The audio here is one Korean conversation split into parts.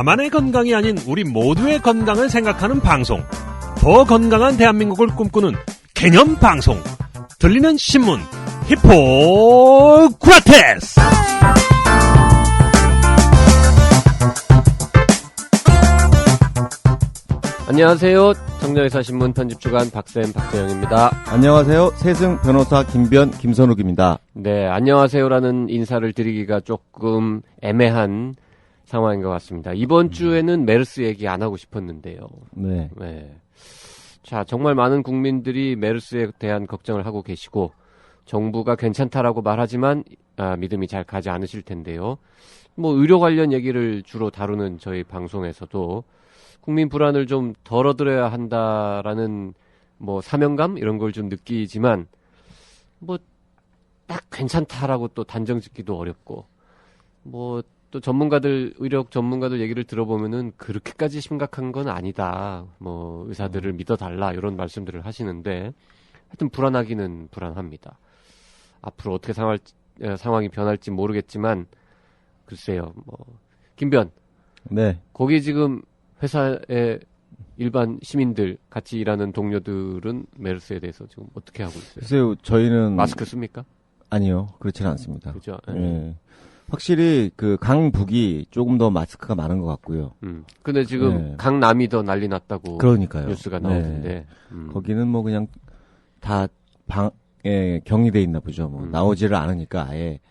나만의 건강이 아닌 우리 모두의 건강을 생각하는 방송. 더 건강한 대한민국을 꿈꾸는 개념 방송. 들리는 신문 히포크라테스. 안녕하세요. 정정의사신문 편집주간 박쌤 박재영입니다. 안녕하세요. 세승 변호사 김변 김선욱입니다. 네, 안녕하세요라는 인사를 드리기가 조금 애매한 상황인 것 같습니다. 이번 주에는 메르스 얘기 안 하고 싶었는데요. 네. 자, 정말 많은 국민들이 메르스에 대한 걱정을 하고 계시고 정부가 괜찮다라고 말하지만 믿음이 잘 가지 않으실 텐데요. 뭐 의료 관련 얘기를 주로 다루는 저희 방송에서도 국민 불안을 좀 덜어드려야 한다라는 뭐 사명감 이런 걸 좀 느끼지만 뭐 딱 괜찮다라고 또 단정 짓기도 어렵고 뭐 또 의료 전문가들 얘기를 들어보면은 그렇게까지 심각한 건 아니다. 뭐 의사들을 믿어달라 이런 말씀들을 하시는데 하여튼 불안하기는 불안합니다. 앞으로 어떻게 상황이 변할지 모르겠지만 글쎄요. 뭐 김변. 네. 거기 지금 회사의 일반 시민들 같이 일하는 동료들은 메르스에 대해서 지금 어떻게 하고 있어요? 글쎄요, 저희는 마스크 씁니까? 아니요, 그렇지는 않습니다. 그죠? 예. 확실히 그 강북이 조금 더 마스크가 많은 것 같고요. 근데 지금 강남이 더 난리 났다고 그러니까요. 뉴스가 나오던데. 네. 거기는 뭐 그냥 다 방에 격리돼 있나 보죠. 뭐 나오지를 않으니까 아예.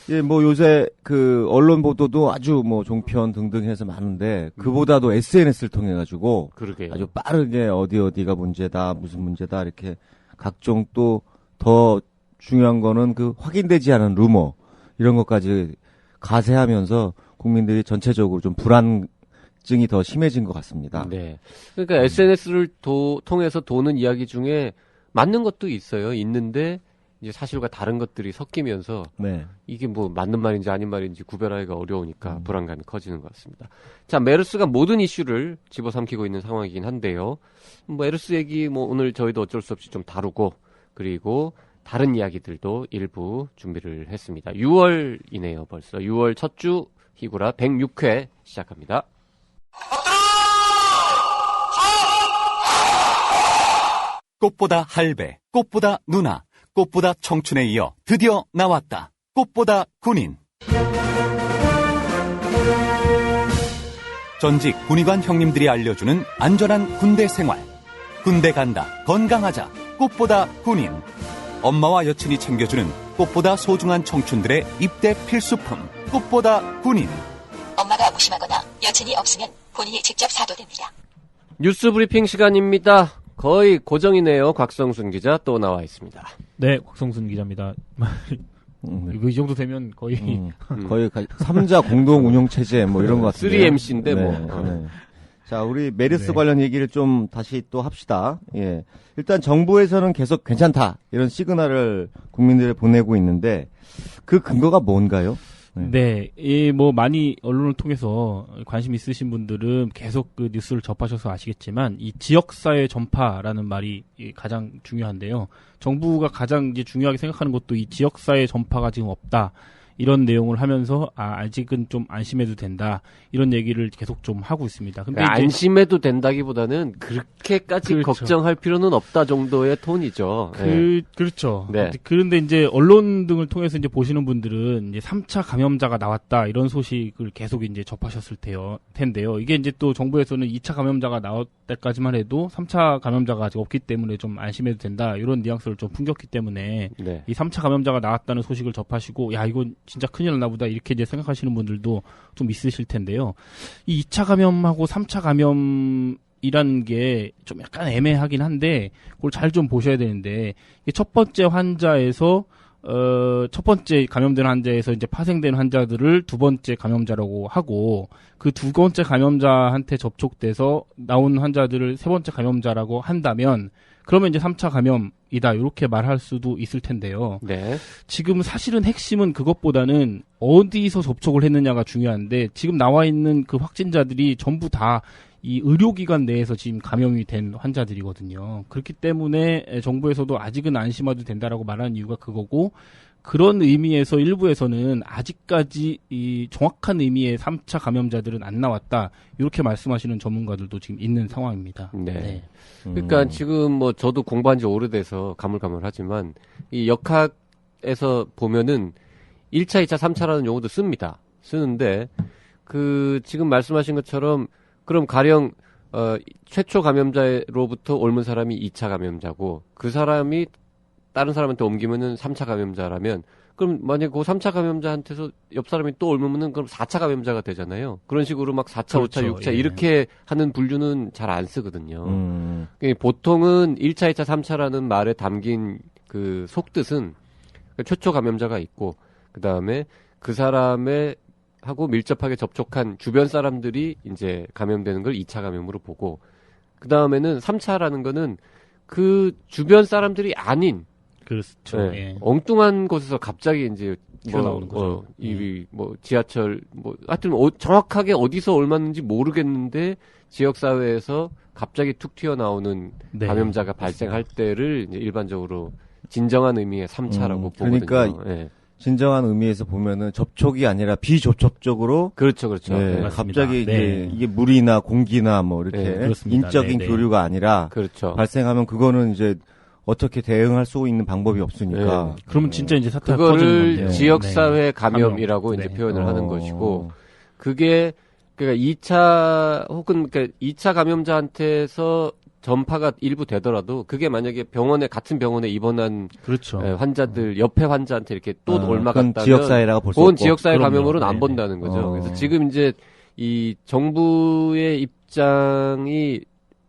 예, 뭐 요새 그 언론 보도도 아주 뭐 종편 등등 해서 많은데 그보다도 SNS를 통해 가지고 그러게요. 아주 빠르게 어디가 문제다, 무슨 문제다 이렇게 각종 또 더 중요한 거는 그 확인되지 않은 루머 이런 것까지 가세하면서 국민들이 전체적으로 좀 불안증이 더 심해진 것 같습니다. 네. 그러니까 SNS를 통해서 도는 이야기 중에 맞는 것도 있어요. 있는데 이제 사실과 다른 것들이 섞이면서 네. 이게 뭐 맞는 말인지 아닌 말인지 구별하기가 어려우니까 불안감이 커지는 것 같습니다. 자, 메르스가 모든 이슈를 집어삼키고 있는 상황이긴 한데요. 뭐 메르스 얘기 뭐 오늘 저희도 어쩔 수 없이 좀 다루고 그리고 다른 이야기들도 일부 준비를 했습니다. 6월이네요, 벌써. 6월 첫 주 희구라 106회 시작합니다. 꽃보다 할배, 꽃보다 누나, 꽃보다 청춘에 이어 드디어 나왔다. 꽃보다 군인. 전직 군의관 형님들이 알려주는 안전한 군대 생활. 군대 간다, 건강하자. 꽃보다 군인. 엄마와 여친이 챙겨주는 꽃보다 소중한 청춘들의 입대 필수품. 꽃보다 군인. 엄마가 무심하거나 여친이 없으면 본인이 직접 사도 됩니다. 뉴스 브리핑 시간입니다. 거의 고정이네요. 곽성순 기자 또 나와 있습니다. 네, 곽성순 기자입니다. 이 정도 되면 거의 거의 3자 공동 운영 체제 뭐 이런 것 같은데. 3MC인데 뭐. 네. 자, 우리 메르스 네. 관련 얘기를 좀 다시 또 합시다. 예. 일단 정부에서는 계속 괜찮다 이런 시그널을 국민들에 보내고 있는데 그 근거가 뭔가요? 네, 뭐 많이 언론을 통해서 관심 있으신 분들은 계속 그 뉴스를 접하셔서 아시겠지만 이 지역사회 전파라는 말이 가장 중요한데요. 정부가 가장 이제 중요하게 생각하는 것도 이 지역사회 전파가 지금 없다. 이런 내용을 하면서 아직은 좀 안심해도 된다. 이런 얘기를 계속 좀 하고 있습니다. 근데 그러니까 안심해도 된다기보다는 그렇게까지 그렇죠. 걱정할 필요는 없다 정도의 톤이죠. 그렇죠. 네. 그런데 이제 언론 등을 통해서 이제 보시는 분들은 이제 3차 감염자가 나왔다 이런 소식을 계속 이제 접하셨을 텐데요. 이게 이제 또 정부에서는 2차 감염자가 나올 때까지만 해도 3차 감염자가 아직 없기 때문에 좀 안심해도 된다 이런 뉘앙스를 좀 풍겼기 때문에 네. 이 3차 감염자가 나왔다는 소식을 접하시고 야 이건 진짜 큰일 났나 보다 이렇게 이제 생각하시는 분들도 좀 있으실 텐데요. 이 2차 감염하고 3차 감염이라는 게 좀 약간 애매하긴 한데 그걸 잘 좀 보셔야 되는데 이게 첫 번째 환자에서 첫 번째 감염된 환자에서 이제 파생된 환자들을 두 번째 감염자라고 하고 그 두 번째 감염자한테 접촉돼서 나온 환자들을 세 번째 감염자라고 한다면 그러면 이제 3차 감염이다 이렇게 말할 수도 있을 텐데요. 네. 지금 사실은 핵심은 그것보다는 어디서 접촉을 했느냐가 중요한데 지금 나와 있는 그 확진자들이 전부 다 이 의료기관 내에서 지금 감염이 된 환자들이거든요. 그렇기 때문에 정부에서도 아직은 안심해도 된다라고 말하는 이유가 그거고, 그런 의미에서 일부에서는 아직까지 이 정확한 의미의 3차 감염자들은 안 나왔다, 이렇게 말씀하시는 전문가들도 지금 있는 상황입니다. 네. 그러니까 지금 뭐 저도 공부한 지 오래돼서 가물가물하지만 이 역학에서 보면은 1차, 2차, 3차라는 용어도 씁니다. 쓰는데 그 지금 말씀하신 것처럼 그럼 가령 최초 감염자로부터 옮은 사람이 2차 감염자고 그 사람이 다른 사람한테 옮기면은 3차 감염자라면 그럼 만약에 그 3차 감염자한테서 옆 사람이 또 옮으면은 그럼 4차 감염자가 되잖아요. 그런 식으로 막 4차, 그렇죠. 5차, 6차 예. 이렇게 하는 분류는 잘 안 쓰거든요. 보통은 1차, 2차, 3차라는 말에 담긴 그 속뜻은 최초 감염자가 있고 그 다음에 그 사람의 하고 밀접하게 접촉한 주변 사람들이 이제 감염되는 걸 2차 감염으로 보고 그 다음에는 3차라는 거는 그 주변 사람들이 아닌 그렇죠. 네, 예. 엉뚱한 곳에서 갑자기 이제 튀어나오는 거죠. 뭐 지하철 뭐 하여튼 정확하게 어디서 옮았는지 모르겠는데 지역 사회에서 갑자기 툭 튀어나오는 네. 감염자가 발생할 때를 이제 일반적으로 진정한 의미의 3차라고 보거든요. 그러니까 예. 진정한 의미에서 보면은 접촉이 아니라 비접촉적으로 그렇죠. 네, 예. 맞습니다. 갑자기 이제 네. 이게 물이나 공기나 뭐 이렇게 네, 그렇습니다. 인적인 네, 네. 교류가 아니라 그렇죠. 발생하면 그거는 이제 어떻게 대응할 수 있는 방법이 없으니까. 그러면 진짜 이제 사태가 커지는 그거를 건데요. 지역사회 네. 감염이라고 감염. 이제 네. 표현을 하는 것이고, 그게, 그러니까 2차, 혹은, 그러니까 2차 감염자한테서 전파가 일부 되더라도, 그게 만약에 같은 병원에 입원한 그렇죠. 환자들, 옆에 환자한테 이렇게 또 그건 올라갔다면, 지역사회라고 볼 수 그건 없고. 지역사회 그럼요. 감염으로는 안 네네. 본다는 거죠. 그래서 어. 지금 이제 이 정부의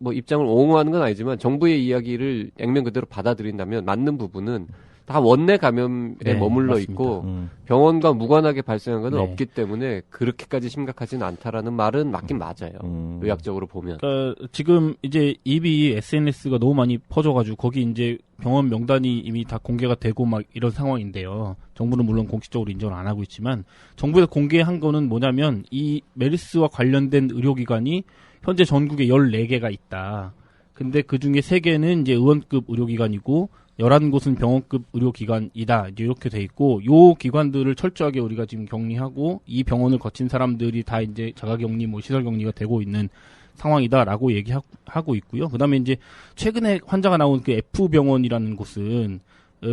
입장을 옹호하는 건 아니지만 정부의 이야기를 액면 그대로 받아들인다면 맞는 부분은 다 원내 감염에 네, 머물러 맞습니다. 있고 병원과 무관하게 발생한 건 네. 없기 때문에 그렇게까지 심각하지는 않다라는 말은 맞긴 맞아요. 의학적으로 보면. 그러니까 지금 이제 이미 SNS가 너무 많이 퍼져가지고 거기 이제 병원 명단이 이미 다 공개가 되고 막 이런 상황인데요. 정부는 물론 공식적으로 인정을 안 하고 있지만 정부에서 공개한 거는 뭐냐면 이 메르스와 관련된 의료기관이 현재 전국에 14개가 있다. 근데 그 중에 3개는 이제 의원급 의료기관이고 11곳은 병원급 의료기관이다. 이제 이렇게 돼 있고, 요 기관들을 철저하게 우리가 지금 격리하고, 이 병원을 거친 사람들이 다 이제 자가격리, 시설격리가 되고 있는 상황이다라고 얘기하고 있고요. 그 다음에 이제 최근에 환자가 나온 그 F병원이라는 곳은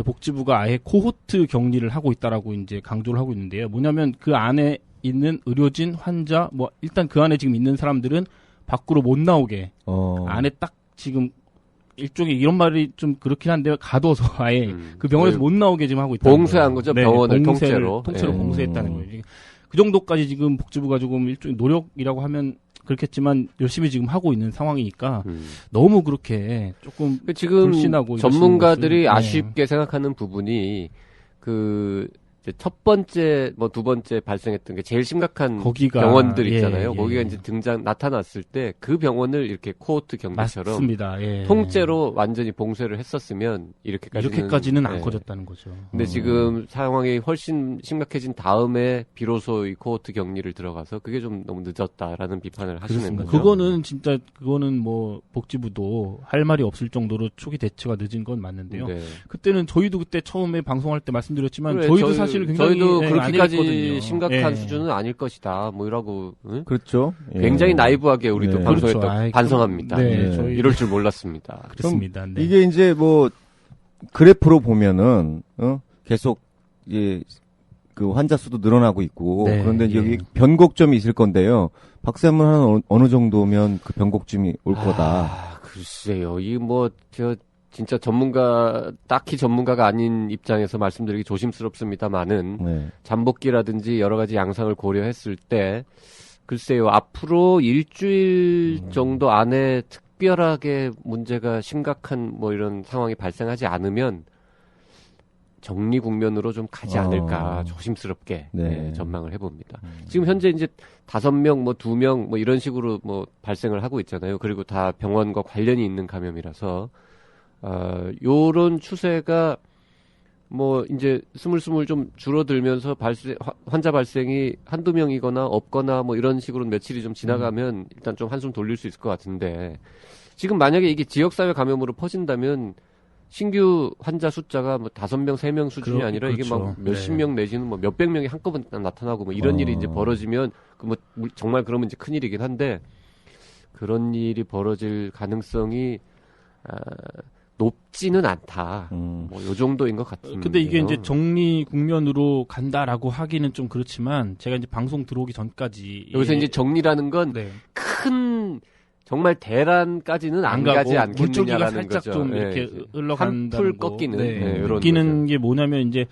복지부가 아예 코호트 격리를 하고 있다라고 이제 강조를 하고 있는데요. 뭐냐면 그 안에 있는 의료진, 환자, 일단 그 안에 지금 있는 사람들은 밖으로 못 나오게, 안에 딱 지금 일종의 이런 말이 좀 그렇긴 한데 가둬서 아예 그 병원에서 못 나오게 지금 하고 있다. 봉쇄한 거죠. 병원을 통째로. 통째로 봉쇄했다는 거예요. 그 정도까지 지금 복지부가 조금 일종의 노력이라고 하면 그렇겠지만 열심히 지금 하고 있는 상황이니까 너무 그렇게 조금 지금 불신하고 전문가들이 것은, 아쉽게 생각하는 부분이 이제 첫 번째, 두 번째 발생했던 게 제일 심각한 거기가, 병원들 있잖아요. 예. 거기가 이제 나타났을 때 그 병원을 이렇게 코호트 격리처럼 맞습니다. 예. 통째로 완전히 봉쇄를 했었으면 이렇게까지는 안 커졌다는 거죠. 근데 지금 상황이 훨씬 심각해진 다음에 비로소 이 코호트 격리를 들어가서 그게 좀 너무 늦었다라는 비판을 하시는 그렇습니다. 거죠. 그거는 복지부도 할 말이 없을 정도로 초기 대처가 늦은 건 맞는데요. 네. 그때는 저희도 그때 처음에 방송할 때 말씀드렸지만 그래, 저희도 사실은 굉장히 저희도 안 그렇게까지 했거든요. 심각한 예. 수준은 아닐 것이다. 이라고 응? 그렇죠. 예. 굉장히 나이브하게 우리도 네. 방송했다. 그렇죠. 아이, 반성합니다. 네, 저희- 이럴 줄 몰랐습니다. 그렇습니다. 네. 이게 이제 그래프로 보면은 계속 이제 그 환자 수도 늘어나고 있고 네, 그런데 이제 예. 여기 변곡점이 있을 건데요. 박사님은 한 어느 정도면 그 변곡점이 올 거다. 글쎄요. 진짜 딱히 전문가가 아닌 입장에서 말씀드리기 조심스럽습니다만은 네. 잠복기라든지 여러 가지 양상을 고려했을 때 글쎄요. 앞으로 일주일 정도 안에 특별하게 문제가 심각한 이런 상황이 발생하지 않으면 정리 국면으로 좀 가지 않을까 조심스럽게 네. 전망을 해봅니다. 지금 현재 이제 5명, 2명 이런 식으로 발생을 하고 있잖아요. 그리고 다 병원과 관련이 있는 감염이라서 요런 추세가 뭐 이제 스물스물 좀 줄어들면서 환자 발생이 한두 명이거나 없거나 뭐 이런 식으로 며칠이 좀 지나가면 일단 좀 한숨 돌릴 수 있을 것 같은데 지금 만약에 이게 지역사회 감염으로 퍼진다면 신규 환자 숫자가 뭐 5명, 3명 수준이 아니라 이게 그렇죠. 막 몇십 명 내지는 뭐 몇백 명이 한꺼번에 나타나고 뭐 이런 일이 이제 벌어지면 그 뭐 정말 그러면 이제 큰일이긴 한데 그런 일이 벌어질 가능성이 높지는 않다. 뭐 요 정도인 것 같은데. 근데 이게 이제 정리 국면으로 간다라고 하기는 좀 그렇지만 제가 이제 방송 들어오기 전까지 여기서 이제 정리라는 건 네. 큰 정말 대란까지는 안 가고 가지 물줄기가 않겠느냐라는 살짝 거죠. 좀 예, 이렇게 이제 흘러간다는 한풀 거. 꺾이는 네. 이런 느끼는 거죠. 게 뭐냐면 이제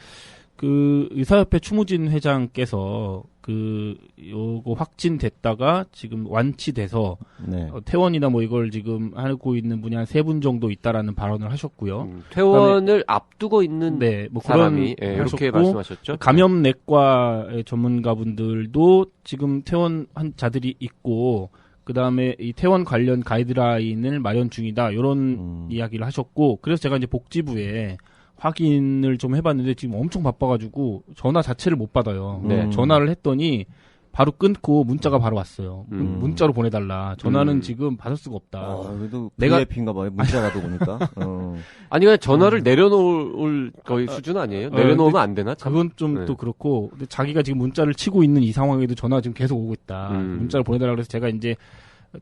그 의사협회 추무진 회장께서 그 요거 확진됐다가 지금 완치돼서 네. 퇴원이나 뭐 이걸 지금 하고 있는 분이 한 3분 정도 있다라는 발언을 하셨고요. 퇴원을 앞두고 있는 네, 뭐 사람이 그런 이렇게 하셨고, 말씀하셨죠. 감염내과의 전문가분들도 지금 퇴원한 자들이 있고 그 다음에 이 퇴원 관련 가이드라인을 마련 중이다 이런 이야기를 하셨고 그래서 제가 이제 복지부에 확인을 좀 해봤는데 지금 엄청 바빠가지고 전화 자체를 못 받아요. 네. 전화를 했더니 바로 끊고 문자가 바로 왔어요. 문자로 보내달라. 전화는 지금 받을 수가 없다. 그래도 내가- VIP인가 봐요. 문자라도 보니까. 아니 그냥 전화를 내려놓을 거의 수준 아니에요? 내려놓으면 안 되나? 참? 그건 좀 또 그렇고 근데 자기가 지금 문자를 치고 있는 이 상황에도 전화가 지금 계속 오고 있다. 문자를 보내달라 그래서 제가 이제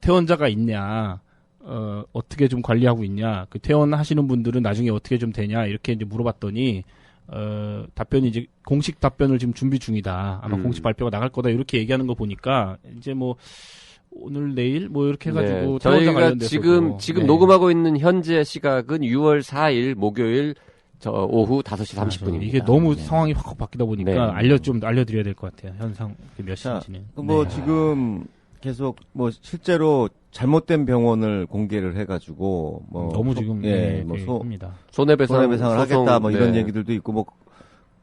퇴원자가 있냐, 어떻게 좀 관리하고 있냐, 그 퇴원하시는 분들은 나중에 어떻게 좀 되냐 이렇게 이제 물어봤더니 답변이 이제 공식 답변을 지금 준비 중이다. 아마 공식 발표가 나갈 거다 이렇게 얘기하는 거 보니까 이제 뭐 오늘 내일 뭐 이렇게 해가지고 네, 퇴원자 저희가 관련돼서도 지금 네. 녹음하고 있는 현재 시각은 6월 4일 목요일 오후 5시 30분입니다. 이게 너무 상황이 확 바뀌다 보니까 네. 알려드려야 될 것 같아요. 현상 몇 자, 시인지는. 뭐 네. 지금 계속 뭐 실제로 잘못된 병원을 공개를 해가지고 뭐 너무 지금 뭐 합니다. 손해배상을 소송, 하겠다 뭐 이런 네. 얘기들도 있고 뭐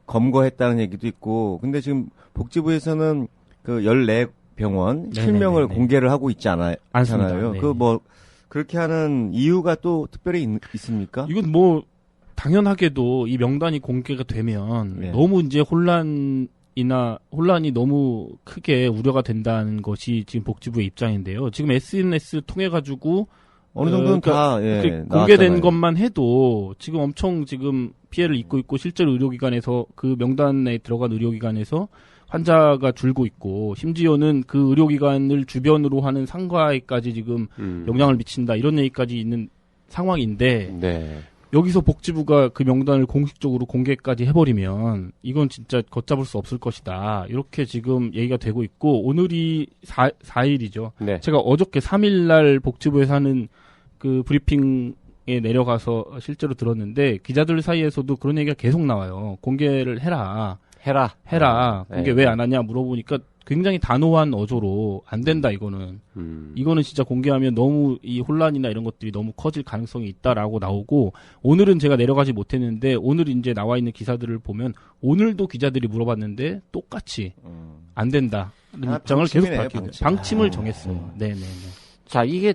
검거했다는 얘기도 있고 근데 지금 복지부에서는 그 14병원 실명을 네네네네. 공개를 하고 있지 않습니다. 않아요. 네. 그 뭐 그렇게 하는 이유가 또 특별히 있습니까? 이건 뭐 당연하게도 이 명단이 공개가 되면 네. 너무 이제 혼란이 너무 크게 우려가 된다는 것이 지금 복지부의 입장인데요. 지금 SNS 통해 가지고 어느 정도는 다 공개된 나왔잖아요. 것만 해도 지금 엄청 지금 피해를 입고 있고 실제로 의료기관에서 그 명단에 들어간 의료기관에서 환자가 줄고 있고 심지어는 그 의료기관을 주변으로 하는 상가에까지 지금 영향을 미친다 이런 얘기까지 있는 상황인데 네. 여기서 복지부가 그 명단을 공식적으로 공개까지 해버리면 이건 진짜 걷잡을 수 없을 것이다. 이렇게 지금 얘기가 되고 있고 오늘이 4일이죠. 네. 제가 어저께 3일날 복지부에서 하는 그 브리핑에 내려가서 실제로 들었는데 기자들 사이에서도 그런 얘기가 계속 나와요. 공개를 해라. 공개 네. 왜 안 하냐 물어보니까 굉장히 단호한 어조로 안 된다 이거는. 이거는 진짜 공개하면 너무 이 혼란이나 이런 것들이 너무 커질 가능성이 있다라고 나오고 오늘은 제가 내려가지 못했는데 오늘 이제 나와 있는 기사들을 보면 오늘도 기자들이 물어봤는데 똑같이 안 된다. 입장을 계속 방침이네요, 밝히고 방침. 방침을 정했어요. 네네네. 자, 이게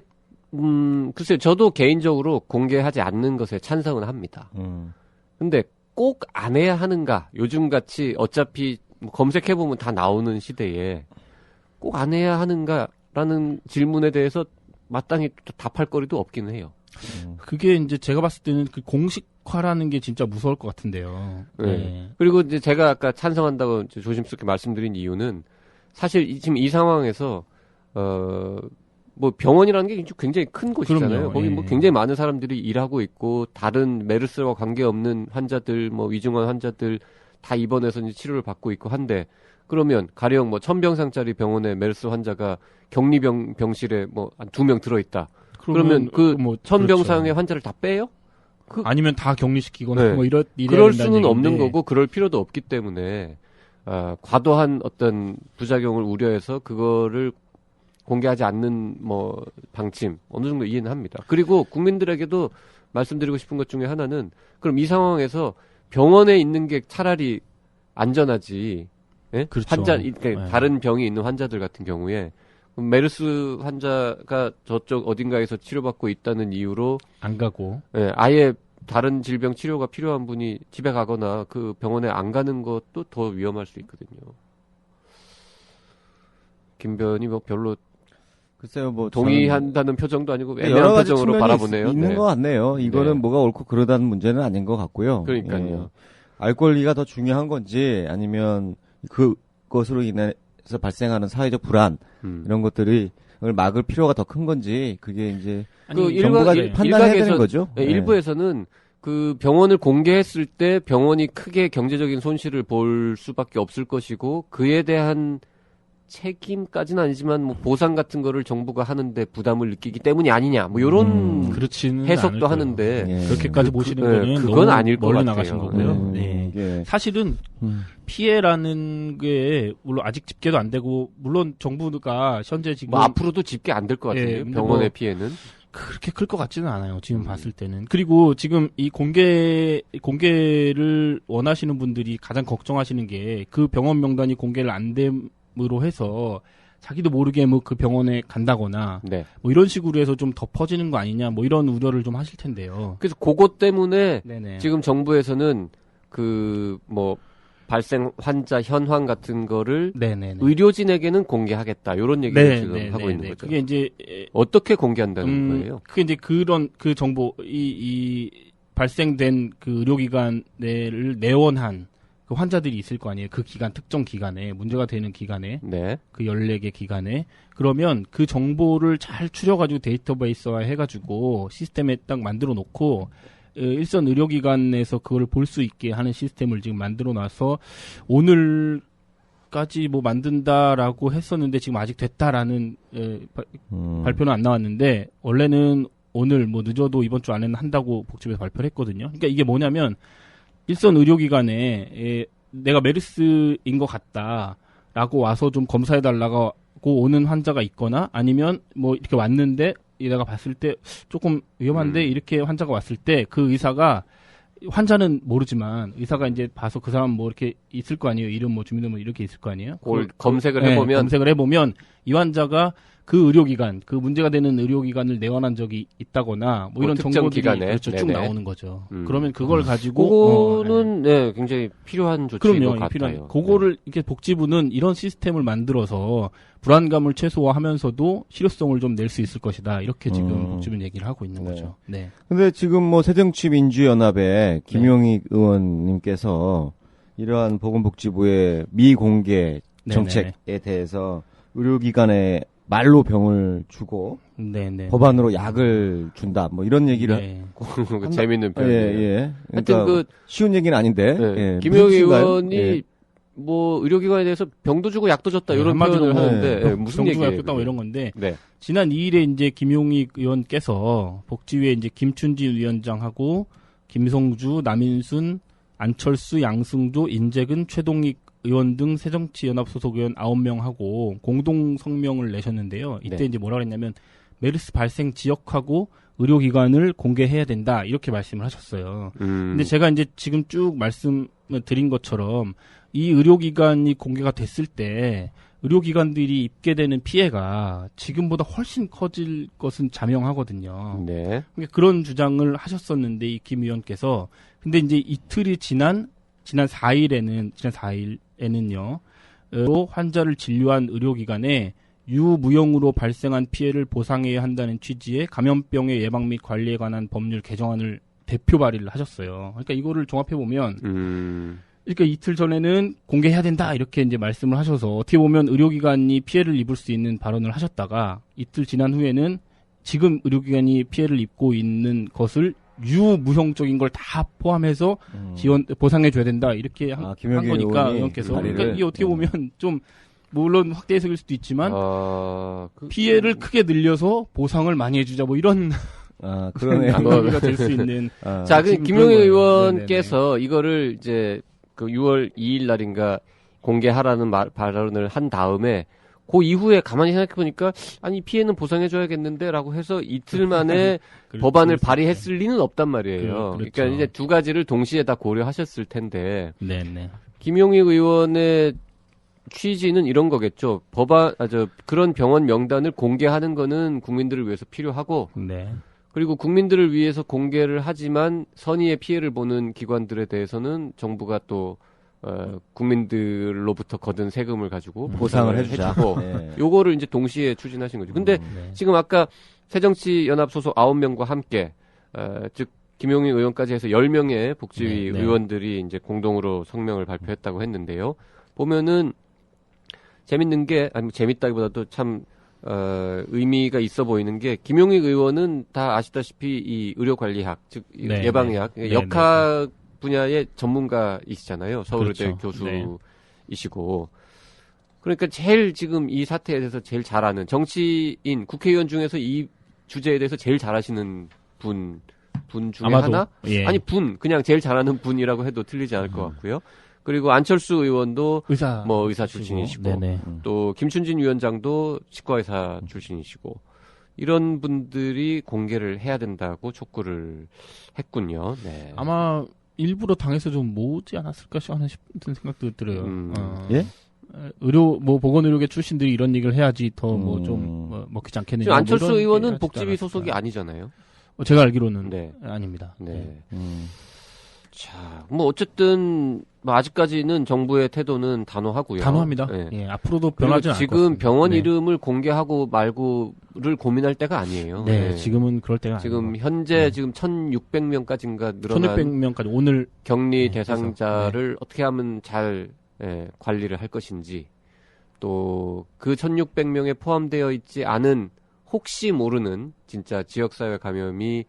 글쎄요. 저도 개인적으로 공개하지 않는 것에 찬성은 합니다. 근데 꼭 안 해야 하는가? 요즘같이 어차피 검색해보면 다 나오는 시대에 꼭 안 해야 하는가라는 질문에 대해서 마땅히 답할 거리도 없기는 해요. 그게 이제 제가 봤을 때는 그 공식화라는 게 진짜 무서울 것 같은데요. 네. 그리고 이제 제가 아까 찬성한다고 이제 조심스럽게 말씀드린 이유는 사실 지금 이 상황에서 뭐 병원이라는 게 굉장히 큰 곳이잖아요. 그럼요. 거기 뭐 예. 굉장히 많은 사람들이 일하고 있고 다른 메르스와 관계없는 환자들, 뭐 위중한 환자들 다 입원해서 이제 치료를 받고 있고 한데 그러면 가령 뭐 1000병상짜리 병원에 메르스 환자가 병실에 뭐 한 2명 들어있다. 그러면 그 뭐 1000병상의 그렇죠. 환자를 다 빼요? 아니면 다 격리시키거나 네. 뭐 이래야 그럴 된다는 수는 없는 얘기인데. 거고 그럴 필요도 없기 때문에 과도한 어떤 부작용을 우려해서 그거를 공개하지 않는 뭐 방침 어느 정도 이해는 합니다. 그리고 국민들에게도 말씀드리고 싶은 것 중에 하나는 그럼 이 상황에서 병원에 있는 게 차라리 안전하지. 예? 그렇죠. 그러니까 네. 다른 병이 있는 환자들 같은 경우에 메르스 환자가 저쪽 어딘가에서 치료받고 있다는 이유로 안 가고 예, 아예 다른 질병 치료가 필요한 분이 집에 가거나 그 병원에 안 가는 것도 더 위험할 수 있거든요. 김변이 뭐 별로 글쎄요, 뭐 동의한다는 표정도 아니고 저는 애매한 여러 가지 표정으로 측면이 바라보네요. 있는 네. 것 같네요. 이거는 네. 뭐가 옳고 그러다는 문제는 아닌 것 같고요. 그러니까요. 알 권리가 더 중요한 건지 아니면 그것으로 인해서 발생하는 사회적 불안 이런 것들이 을 막을 필요가 더 큰 건지 그게 이제 그 정부가 판단해야 되는 일각에서- 거죠. 네, 일부에서는 그 병원을 공개했을 때 병원이 크게 경제적인 손실을 볼 수밖에 없을 것이고 그에 대한 책임까지는 아니지만 뭐 보상 같은 거를 정부가 하는데 부담을 느끼기 때문이 아니냐 뭐 이런 그렇지는 해석도 않을 거예요. 하는데 예. 그렇게까지 보시는 네, 거는 그건 너무 아닐 것 멀리 같아요. 나가신 거고요. 네. 예. 사실은 피해라는 게 물론 아직 집계도 안 되고 물론 정부가 현재 지금 뭐 앞으로도 집계 안 될 것 같아요. 예, 근데 병원의 뭐 피해는. 그렇게 클 것 같지는 않아요. 지금 봤을 때는. 그리고 지금 이 공개를 원하시는 분들이 가장 걱정하시는 게 그 병원 명단이 공개를 안 됨으로 해서 자기도 모르게 뭐 그 병원에 간다거나 네. 뭐 이런 식으로 해서 좀 덮어지는 거 아니냐 뭐 이런 우려를 좀 하실 텐데요. 그래서 그것 때문에 네네. 지금 정부에서는 그 뭐 발생 환자 현황 같은 거를 네네네. 의료진에게는 공개하겠다. 이런 얘기를 지금 하고 있는 거죠. 그게 이제 어떻게 공개한다는 거예요? 그게 이제 그런 그 정보 이 발생된 그 의료기관을 내원한 그 환자들이 있을 거 아니에요. 그 기간 특정 기간에 문제가 되는 기간에 네. 그 14개 기간에 그러면 그 정보를 잘 추려가지고 데이터베이스화 해가지고 시스템에 딱 만들어 놓고 일선 의료기관에서 그걸 볼 수 있게 하는 시스템을 지금 만들어 놔서 오늘까지 뭐 만든다라고 했었는데 지금 아직 됐다라는 발표는 안 나왔는데 원래는 오늘 뭐 늦어도 이번 주 안에는 한다고 복지부에서 발표를 했거든요. 그러니까 이게 뭐냐면 일선 의료기관에 내가 메르스인 것 같다라고 와서 좀 검사해달라고 오는 환자가 있거나 아니면 뭐 이렇게 왔는데 내가 봤을 때 조금 위험한데 이렇게 환자가 왔을 때 그 의사가 환자는 모르지만 의사가 이제 봐서 그 사람 뭐 이렇게 있을 거 아니에요. 이름 뭐 주민등록 이렇게 있을 거 아니에요. 그걸 검색을 네, 해보면 검색을 해보면 이 환자가 그 의료기관, 그 문제가 되는 의료기관을 내원한 적이 있다거나 뭐 이런 특정 정보들이 기관에. 그렇죠, 쭉 네네. 나오는 거죠. 그러면 그걸 가지고 그거는 네, 굉장히 필요한 조치인 것 그럼요. 같아요. 필요한. 그거를 이렇게 복지부는 이런 시스템을 만들어서 불안감을 최소화하면서도 실효성을 좀 낼 수 있을 것이다. 이렇게 지금 복지부는 얘기를 하고 있는 네. 거죠. 네. 근데 지금 뭐 새정치민주연합의 김용익 의원님께서 이러한 보건복지부의 미공개 정책에 대해서 의료기관에 말로 병을 주고 네네. 법안으로 약을 준다. 뭐 이런 얘기를 네. 그 재밌는 예, 표현이에요. 예. 하여튼 그러니까 쉬운 얘기는 아닌데. 네. 예, 김영희 무슨 뜻인가요? 의원이 예. 뭐 의료기관에 대해서 병도 주고 약도 줬다 이런 한마디로 표현을 뭐 하는데 예, 무슨 정부가 얘기예요? 약했다고 이런 건데 네. 지난 2일에 이제 김용익 의원께서 복지위에 이제 김춘진 위원장하고 김성주, 남인순, 안철수, 양승조, 인재근, 최동익 의원 등 새정치연합 소속 의원 9명하고 공동 성명을 내셨는데요. 이때 네. 이제 뭐라 그랬냐면 메르스 발생 지역하고 의료기관을 공개해야 된다 이렇게 말씀을 하셨어요. 근데 제가 이제 지금 쭉 말씀을 드린 것처럼 이 의료기관이 공개가 됐을 때 의료기관들이 입게 되는 피해가 지금보다 훨씬 커질 것은 자명하거든요. 네. 그러니까 그런 주장을 하셨었는데 이 김 의원께서 근데 이제 이틀이 지난 4일에는요. 환자를 진료한 의료기관에 유무용으로 발생한 피해를 보상해야 한다는 취지의 감염병의 예방 및 관리에 관한 법률 개정안을 대표 발의를 하셨어요. 그러니까 이거를 종합해 보면 그러니까 이틀 전에는 공개해야 된다 이렇게 이제 말씀을 하셔서 어떻게 보면 의료기관이 피해를 입을 수 있는 발언을 하셨다가 이틀 지난 후에는 지금 의료기관이 피해를 입고 있는 것을 유무형적인 걸 다 포함해서 보상해 줘야 된다 이렇게 한 거니까 의원께서 그러니까 이게 어떻게 보면 좀 물론 확대 해석일 수도 있지만 피해를 크게 늘려서 보상을 많이 해주자 뭐 이런 그러네. 의미가 될 수 있는. 자, 그 김용희 거예요. 의원께서 네네네. 이거를 이제 그 6월 2일 날인가 공개하라는 발언을 한 다음에 그 이후에 가만히 생각해 보니까 아니 피해는 보상해줘야겠는데라고 해서 이틀 만에 법안을 발의했을 리는 없단 말이에요. 그렇죠. 그러니까 이제 두 가지를 동시에 다 고려하셨을 텐데 네네. 김용희 의원의 취지는 이런 거겠죠. 그런 병원 명단을 공개하는 거는 국민들을 위해서 필요하고 네. 그리고 국민들을 위해서 공개를 하지만 선의의 피해를 보는 기관들에 대해서는 정부가 또 국민들로부터 거둔 세금을 가지고 보상을 해주자. 해주고 네. 요거를 이제 동시에 추진하신 거죠. 근데 지금 아까 새정치연합 소속 9명과 함께 즉 김용희 의원까지 해서 10명의 복지위 의원들이 이제 공동으로 성명을 발표했다고 했는데요. 보면은 재밌는 게 아니 재밌다기보다도 참 의미가 있어 보이는 게 김용희 의원은 다 아시다시피 이 의료관리학 즉 예방의학 역학 분야의 전문가이시잖아요. 서울의대 그렇죠. 교수이시고 그러니까 제일 지금 이 사태에 대해서 제일 잘 아는 정치인 국회의원 중에서 이 주제에 대해서 제일 잘 아시는 분 중에 아마도, 하나? 예. 아니 그냥 제일 잘하는 분이라고 해도 틀리지 않을 것 같고요. 그리고 안철수 의원도 의사 출신이시고 또 김춘진 위원장도 치과의사 출신이시고 이런 분들이 공개를 해야 된다고 촉구를 했군요. 네. 아마 일부러 당에서 좀 모으지 않았을까 하는 생각도 들어요. 예? 보건의료계 출신들이 이런 얘기를 해야지 더 좀 먹히지 않겠느냐. 지금 안철수 의원은 복지위 소속이 아니잖아요. 제가 알기로는 아닙니다. 네. 자, 어쨌든 아직까지는 정부의 태도는 단호하고요. 단호합니다. 네. 예, 앞으로도 변하지 않을 것 같습니다. 지금 병원 이름을 공개하고 말고를 고민할 때가 아니에요. 네, 지금은 그럴 때가 지금 아니고. 현재 지금 1,600명까지인가 늘어난 1,600명까지 오늘 격리 대상자를 어떻게 하면 잘 관리를 할 것인지 또 그 1,600명에 포함되어 있지 않은 혹시 모르는 진짜 지역사회 감염이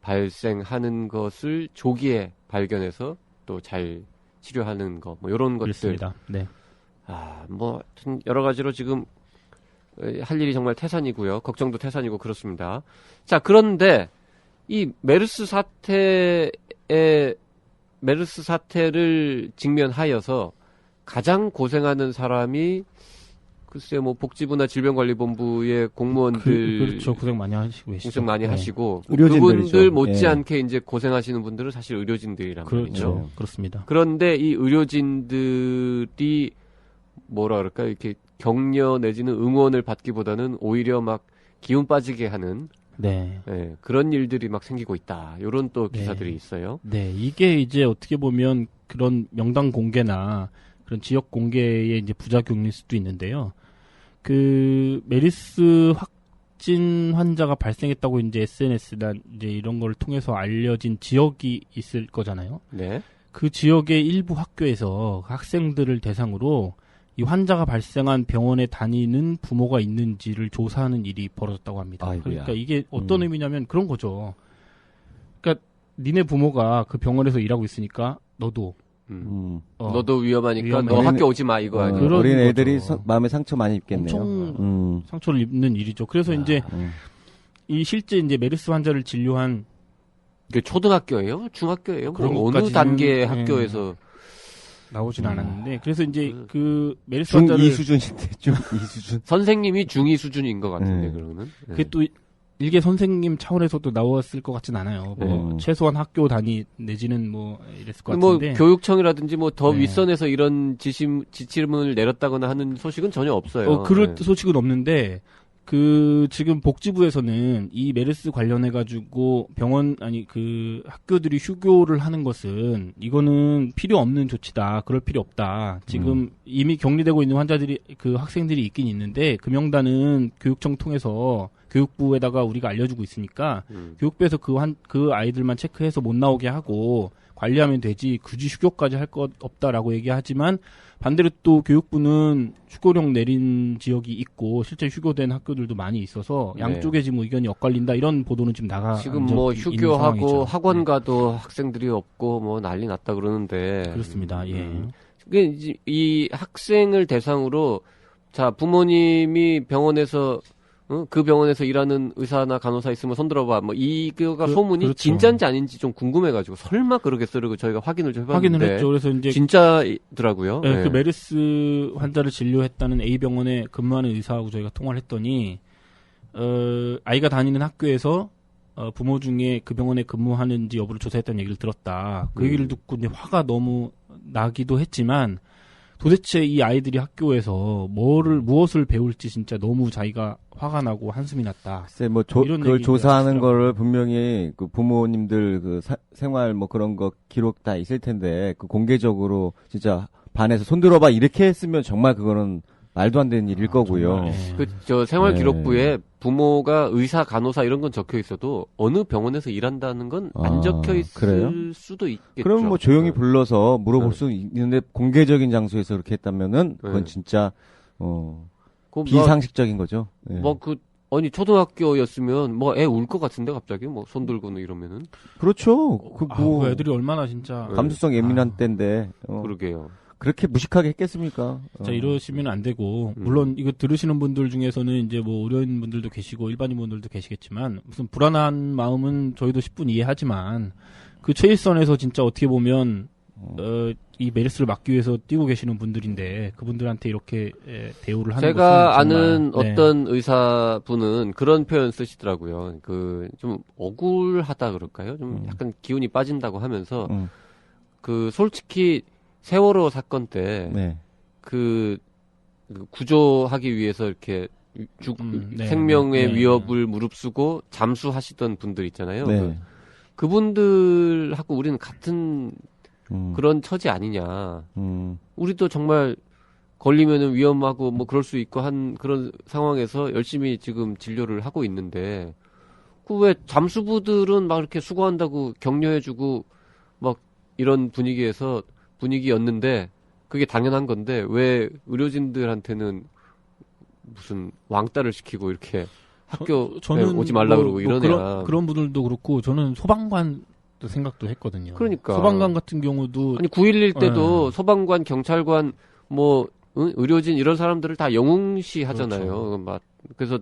발생하는 것을 조기에 발견해서 또 잘 치료하는 거, 이런 것들. 그렇습니다. 네. 여러 가지로 지금 할 일이 정말 태산이고요. 걱정도 태산이고 그렇습니다. 자, 그런데 이 메르스 사태를 직면하여서 가장 고생하는 사람이 글쎄 복지부나 질병관리본부의 공무원들 그렇죠. 고생 많이 하시고 계시죠. 고생 많이 하시고 의료진들이죠. 그분들 못지않게 이제 고생하시는 분들은 사실 의료진들이란 말이죠. 그렇습니다. 그런데 이 의료진들이 뭐라 그럴까요? 이렇게 격려 내지는 응원을 받기보다는 오히려 막 기운 빠지게 하는 그런 일들이 막 생기고 있다. 이런 또 기사들이 있어요. 네, 이게 이제 어떻게 보면 그런 명단 공개나 그런 지역 공개의 이제 부작용일 수도 있는데요. 그 메르스 확진 환자가 발생했다고 이제 SNS나 이제 이런 걸 통해서 알려진 지역이 있을 거잖아요. 네. 그 지역의 일부 학교에서 학생들을 대상으로 이 환자가 발생한 병원에 다니는 부모가 있는지를 조사하는 일이 벌어졌다고 합니다. 아이고야. 그러니까 이게 어떤 의미냐면 그런 거죠. 그러니까 니네 부모가 그 병원에서 일하고 있으니까 너도 너도 위험하니까 너 학교 오지 마 이거 아니에요. 어린 애들이 마음에 상처 많이 입겠네요. 엄청 상처를 입는 일이죠. 그래서 이제 이 실제 이제 메르스 환자를 진료한 그 초등학교예요, 중학교예요, 어느 단계 학교에서 나오진 않았는데 그래서 이제 그 메르스 중2 환자를 수준인데 중2 수준. 선생님이 중2 수준인 것 같은데 그러면 그게 또 일개 선생님 차원에서도 나왔을 것 같진 않아요. 최소한 학교 단위 내지는 이랬을 것 같은데. 교육청이라든지 더 윗선에서 이런 지침을 내렸다거나 하는 소식은 전혀 없어요. 그럴 소식은 없는데 지금 복지부에서는 이 메르스 관련해가지고 학교들이 휴교를 하는 것은 이거는 필요 없는 조치다. 그럴 필요 없다. 지금 이미 격리되고 있는 환자들이, 학생들이 있긴 있는데 그 명단은 교육청 통해서 교육부에다가 우리가 알려주고 있으니까 교육부에서 그 아이들만 체크해서 못 나오게 하고 관리하면 되지 굳이 휴교까지 할 것 없다라고 얘기하지만 반대로 또 교육부는 휴교령 내린 지역이 있고 실제 휴교된 학교들도 많이 있어서 양쪽에 지금 의견이 엇갈린다 이런 보도는 지금 지금 휴교하고 학원 가도 학생들이 없고 난리 났다 그러는데 그렇습니다. 예. 이 학생을 대상으로 자 부모님이 병원에서 그 병원에서 일하는 의사나 간호사 있으면 손들어봐. 이거가 소문이 그렇죠. 진짜인지 아닌지 좀 궁금해가지고 설마 그러겠어. 그리고 저희가 확인을 좀 해봤는데 확인을 했죠. 그래서 이제 진짜더라고요. 네. 그 메르스 환자를 진료했다는 A 병원에 근무하는 의사하고 저희가 통화를 했더니 아이가 다니는 학교에서 부모 중에 그 병원에 근무하는지 여부를 조사했다는 얘기를 들었다. 그 얘기를 듣고 이제 화가 너무 나기도 했지만 도대체 이 아이들이 학교에서 무엇을 배울지 진짜 너무 자기가 화가 나고 한숨이 났다. 글쎄, 뭐, 이런 그걸 얘기가 조사하는 있더라고요. 거를 분명히 그 부모님들 그 생활 뭐 그런 거 기록 다 있을 텐데, 그 공개적으로 진짜 반에서 손 들어봐 이렇게 했으면 정말 그거는 말도 안 되는 일일 거고요. 정말, 예. 저 생활기록부에 네. 부모가 의사, 간호사 이런 건 적혀 있어도 어느 병원에서 일한다는 건 안 아, 적혀 있을 그래요? 수도 있겠죠. 그럼 뭐 조용히 네. 불러서 물어볼 네. 수 있는데 공개적인 장소에서 그렇게 했다면은 그건 네. 진짜 그 비상식적인 거죠. 예. 아니 초등학교였으면 뭐 애 울 것 같은데 갑자기 뭐 손 들고는 이러면은 그렇죠. 그 애들이 얼마나 진짜 감수성 예민한 때인데 그러게요. 그렇게 무식하게 했겠습니까? 자, 이러시면 안 되고, 음. 물론 이거 들으시는 분들 중에서는 이제 뭐 의료인 분들도 계시고 일반인 분들도 계시겠지만, 무슨 불안한 마음은 저희도 10분 이해하지만, 그 최일선에서 진짜 어떻게 보면, 이 메르스를 막기 위해서 뛰고 계시는 분들인데, 그분들한테 이렇게 대우를 하는 제가 것은 정말, 아는 네. 어떤 의사분은 그런 표현 쓰시더라고요. 그 좀 억울하다 그럴까요? 좀 약간 기운이 빠진다고 하면서 그 솔직히 세월호 사건 때 네. 그 구조하기 위해서 이렇게 네, 생명의 네, 네. 위협을 무릅쓰고 잠수하시던 분들 있잖아요. 네. 그분들하고 우리는 같은 그런 처지 아니냐. 음. 우리도 정말 걸리면은 위험하고 뭐 그럴 수 있고 한 그런 상황에서 열심히 지금 진료를 하고 있는데 그 왜 잠수부들은 막 이렇게 수고한다고 격려해주고 막 이런 분위기였는데 그게 당연한 건데 왜 의료진들한테는 무슨 왕따를 시키고 이렇게 학교 저는 오지 말라 그러고 이러냐. 그런 분들도 그렇고, 저는 소방관도 생각도 했거든요. 그러니까. 소방관 같은 경우도 아니 9.11 때도 소방관, 경찰관, 뭐 의료진 이런 사람들을 다 영웅시 하잖아요. 그렇죠. 막 그래서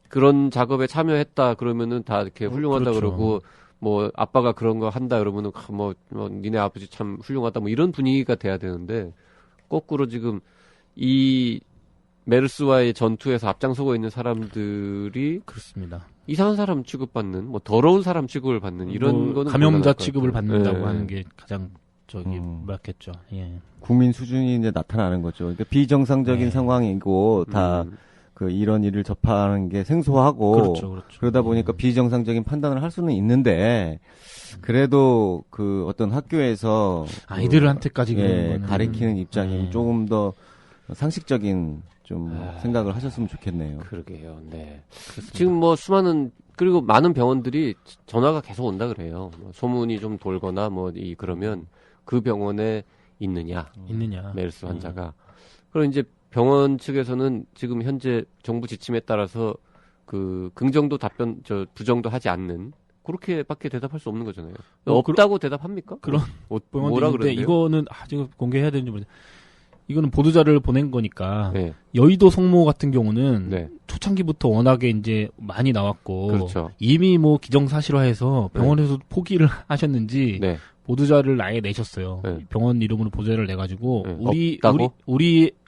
그런 작업에 참여했다 그러면은 다 이렇게 훌륭하다 그렇죠. 그러고 뭐 아빠가 그런 거 한다 그러면은 뭐 니네 아버지 참 훌륭하다 뭐 이런 분위기가 돼야 되는데 거꾸로 지금 이 메르스와의 전투에서 앞장서고 있는 사람들이 그렇습니다. 이상한 사람 취급받는 뭐 더러운 사람 취급을 받는 이런 뭐 거는 감염자 곤란할 것 취급을 같아요. 받는다고 예. 하는 게 가장 맞겠죠. 예. 국민 수준이 이제 나타나는 거죠. 그러니까 비정상적인 네. 상황이고 다 그 이런 일을 접하는 게 생소하고 그렇죠. 그러다 보니까 비정상적인 판단을 할 수는 있는데 그래도 그 어떤 학교에서 아이들한테까지 그런 예, 거는 가리키는 입장이 네. 조금 더 상식적인 좀 생각을 하셨으면 좋겠네요. 그러게요. 네. 그렇습니다. 지금 뭐 수많은 그리고 많은 병원들이 전화가 계속 온다 그래요. 뭐 소문이 좀 돌거나 그러면 그 병원에 있느냐 있느냐. 메르스 환자가. 그리고 이제 병원 측에서는 지금 현재 정부 지침에 따라서 그 긍정도 답변 부정도 하지 않는 그렇게밖에 대답할 수 없는 거잖아요. 없다고 대답합니까? 그런 뭐라 병원도 있는데 그러는데요? 이거는 지금 공개해야 되는지 모르겠어요. 이거는 보도자를 보낸 거니까 네. 여의도 성모 같은 경우는 네. 초창기부터 워낙에 이제 많이 나왔고 그렇죠. 이미 뭐 기정사실화해서 병원에서 포기를 하셨는지 네. 보도자를 아예 내셨어요. 네. 병원 이름으로 보도자를 내가지고 네. 없다고?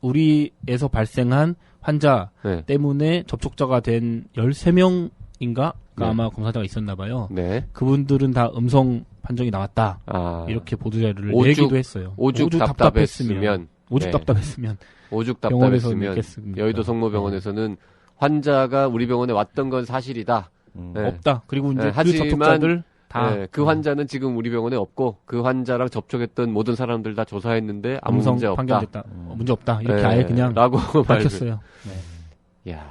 우리에서 발생한 환자 네. 때문에 접촉자가 된 13명인가 네. 아마 검사자가 있었나 봐요. 네. 그분들은 다 음성 판정이 나왔다. 아. 이렇게 보도자료를 오죽- 내기도 했어요. 오죽 답답했으면. 오죽 네. 답답했으면 오죽 병원에서 답답했으면 냈겠습니까? 여의도 성모병원에서는 환자가 우리 병원에 왔던 건 사실이다. 네. 없다. 그리고 이제 네, 그 하지만 접촉자들 다 네, 그 환자는 지금 우리 병원에 없고 그 환자랑 접촉했던 모든 사람들 다 조사했는데 아무 음성 문제 없다. 판결됐다. 문제 없다. 이렇게 네, 아예 그냥 라고 밝혔어요. 네. 야,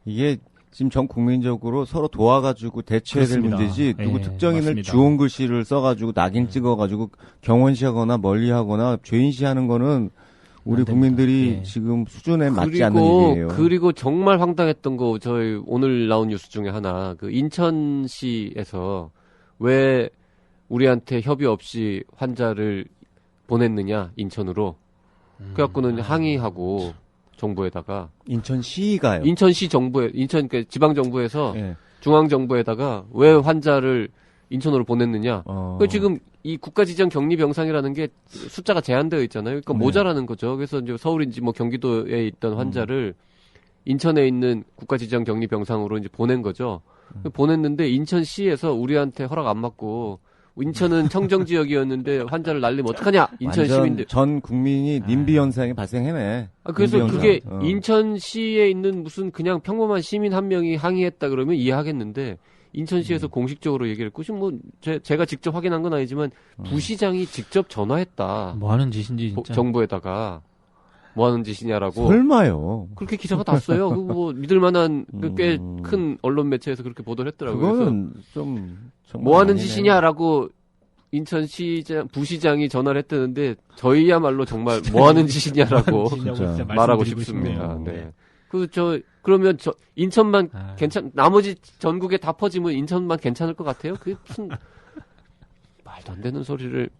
이게 지금 전 국민적으로 서로 도와가지고 대처해야 될 그렇습니다. 문제지 누구 예, 특정인을 맞습니다. 주홍 글씨를 써가지고 낙인 찍어가지고 경원시하거나 멀리하거나 죄인시하는 거는 우리 안 됩니다. 국민들이 예. 지금 수준에 맞지 않는 일이에요. 그리고 정말 황당했던 거 저희 오늘 나온 뉴스 중에 하나 그 인천시에서 왜 우리한테 협의 없이 환자를 보냈느냐 인천으로 그래갖고는 항의하고 정부에다가 인천시가요. 인천시 정부에 인천 그 지방 정부에서 예. 중앙 정부에다가 왜 환자를 인천으로 보냈느냐. 그 지금 이 국가지정 격리병상이라는 게 숫자가 제한되어 있잖아요. 그러니까 네. 모자라는 거죠. 그래서 이제 서울인지 뭐 경기도에 있던 환자를 인천에 있는 국가지정 격리병상으로 이제 보낸 거죠. 보냈는데 인천시에서 우리한테 허락 안 받고 인천은 청정 지역이었는데 환자를 날리면 어떡하냐? 인천 완전 시민들. 전 국민이 님비 현상이 발생해네. 그래서 님비 그게 현상. 인천시에 있는 무슨 그냥 평범한 시민 한 명이 항의했다 그러면 이해하겠는데 인천시에서 공식적으로 얘기를 했고 지금 뭐 제가 직접 확인한 건 아니지만 부시장이 직접 전화했다. 뭐 하는 짓인지 진짜. 정부에다가 뭐 하는 짓이냐라고. 설마요. 그렇게 기사가 났어요. 그 뭐 믿을 만한 꽤 큰 언론 매체에서 그렇게 보도를 했더라고요. 그래서 그거는 좀 정말 뭐 하는 아니네. 짓이냐라고 인천시장 부시장이 전화를 했다는데 저희야말로 정말 뭐 하는 짓이냐라고 진짜 말하고 말씀드리고 싶습니다. 싶네요. 네. 그러면 인천만 아. 나머지 전국에 다 퍼지면 인천만 괜찮을 것 같아요? 그게 무슨 말도 안 되는 소리를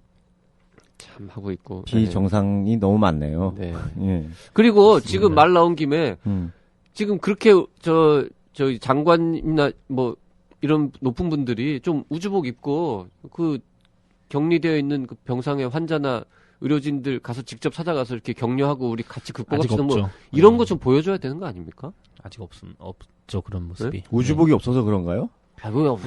참 하고 있고. 비정상이 너무 많네요. 네. 예. 그리고 지금 말 나온 김에 지금 그렇게 저희 장관이나 뭐 이런 높은 분들이 좀 우주복 입고 그 격리되어 있는 그 병상의 환자나 의료진들 가서 직접 찾아가서 이렇게 격려하고 우리 같이 아직 극복합시다 뭐 없죠. 이런 거 좀 보여줘야 되는 거 아닙니까? 아직 없죠 그런 모습이. 우주복이 없어서 그런가요? 아고요.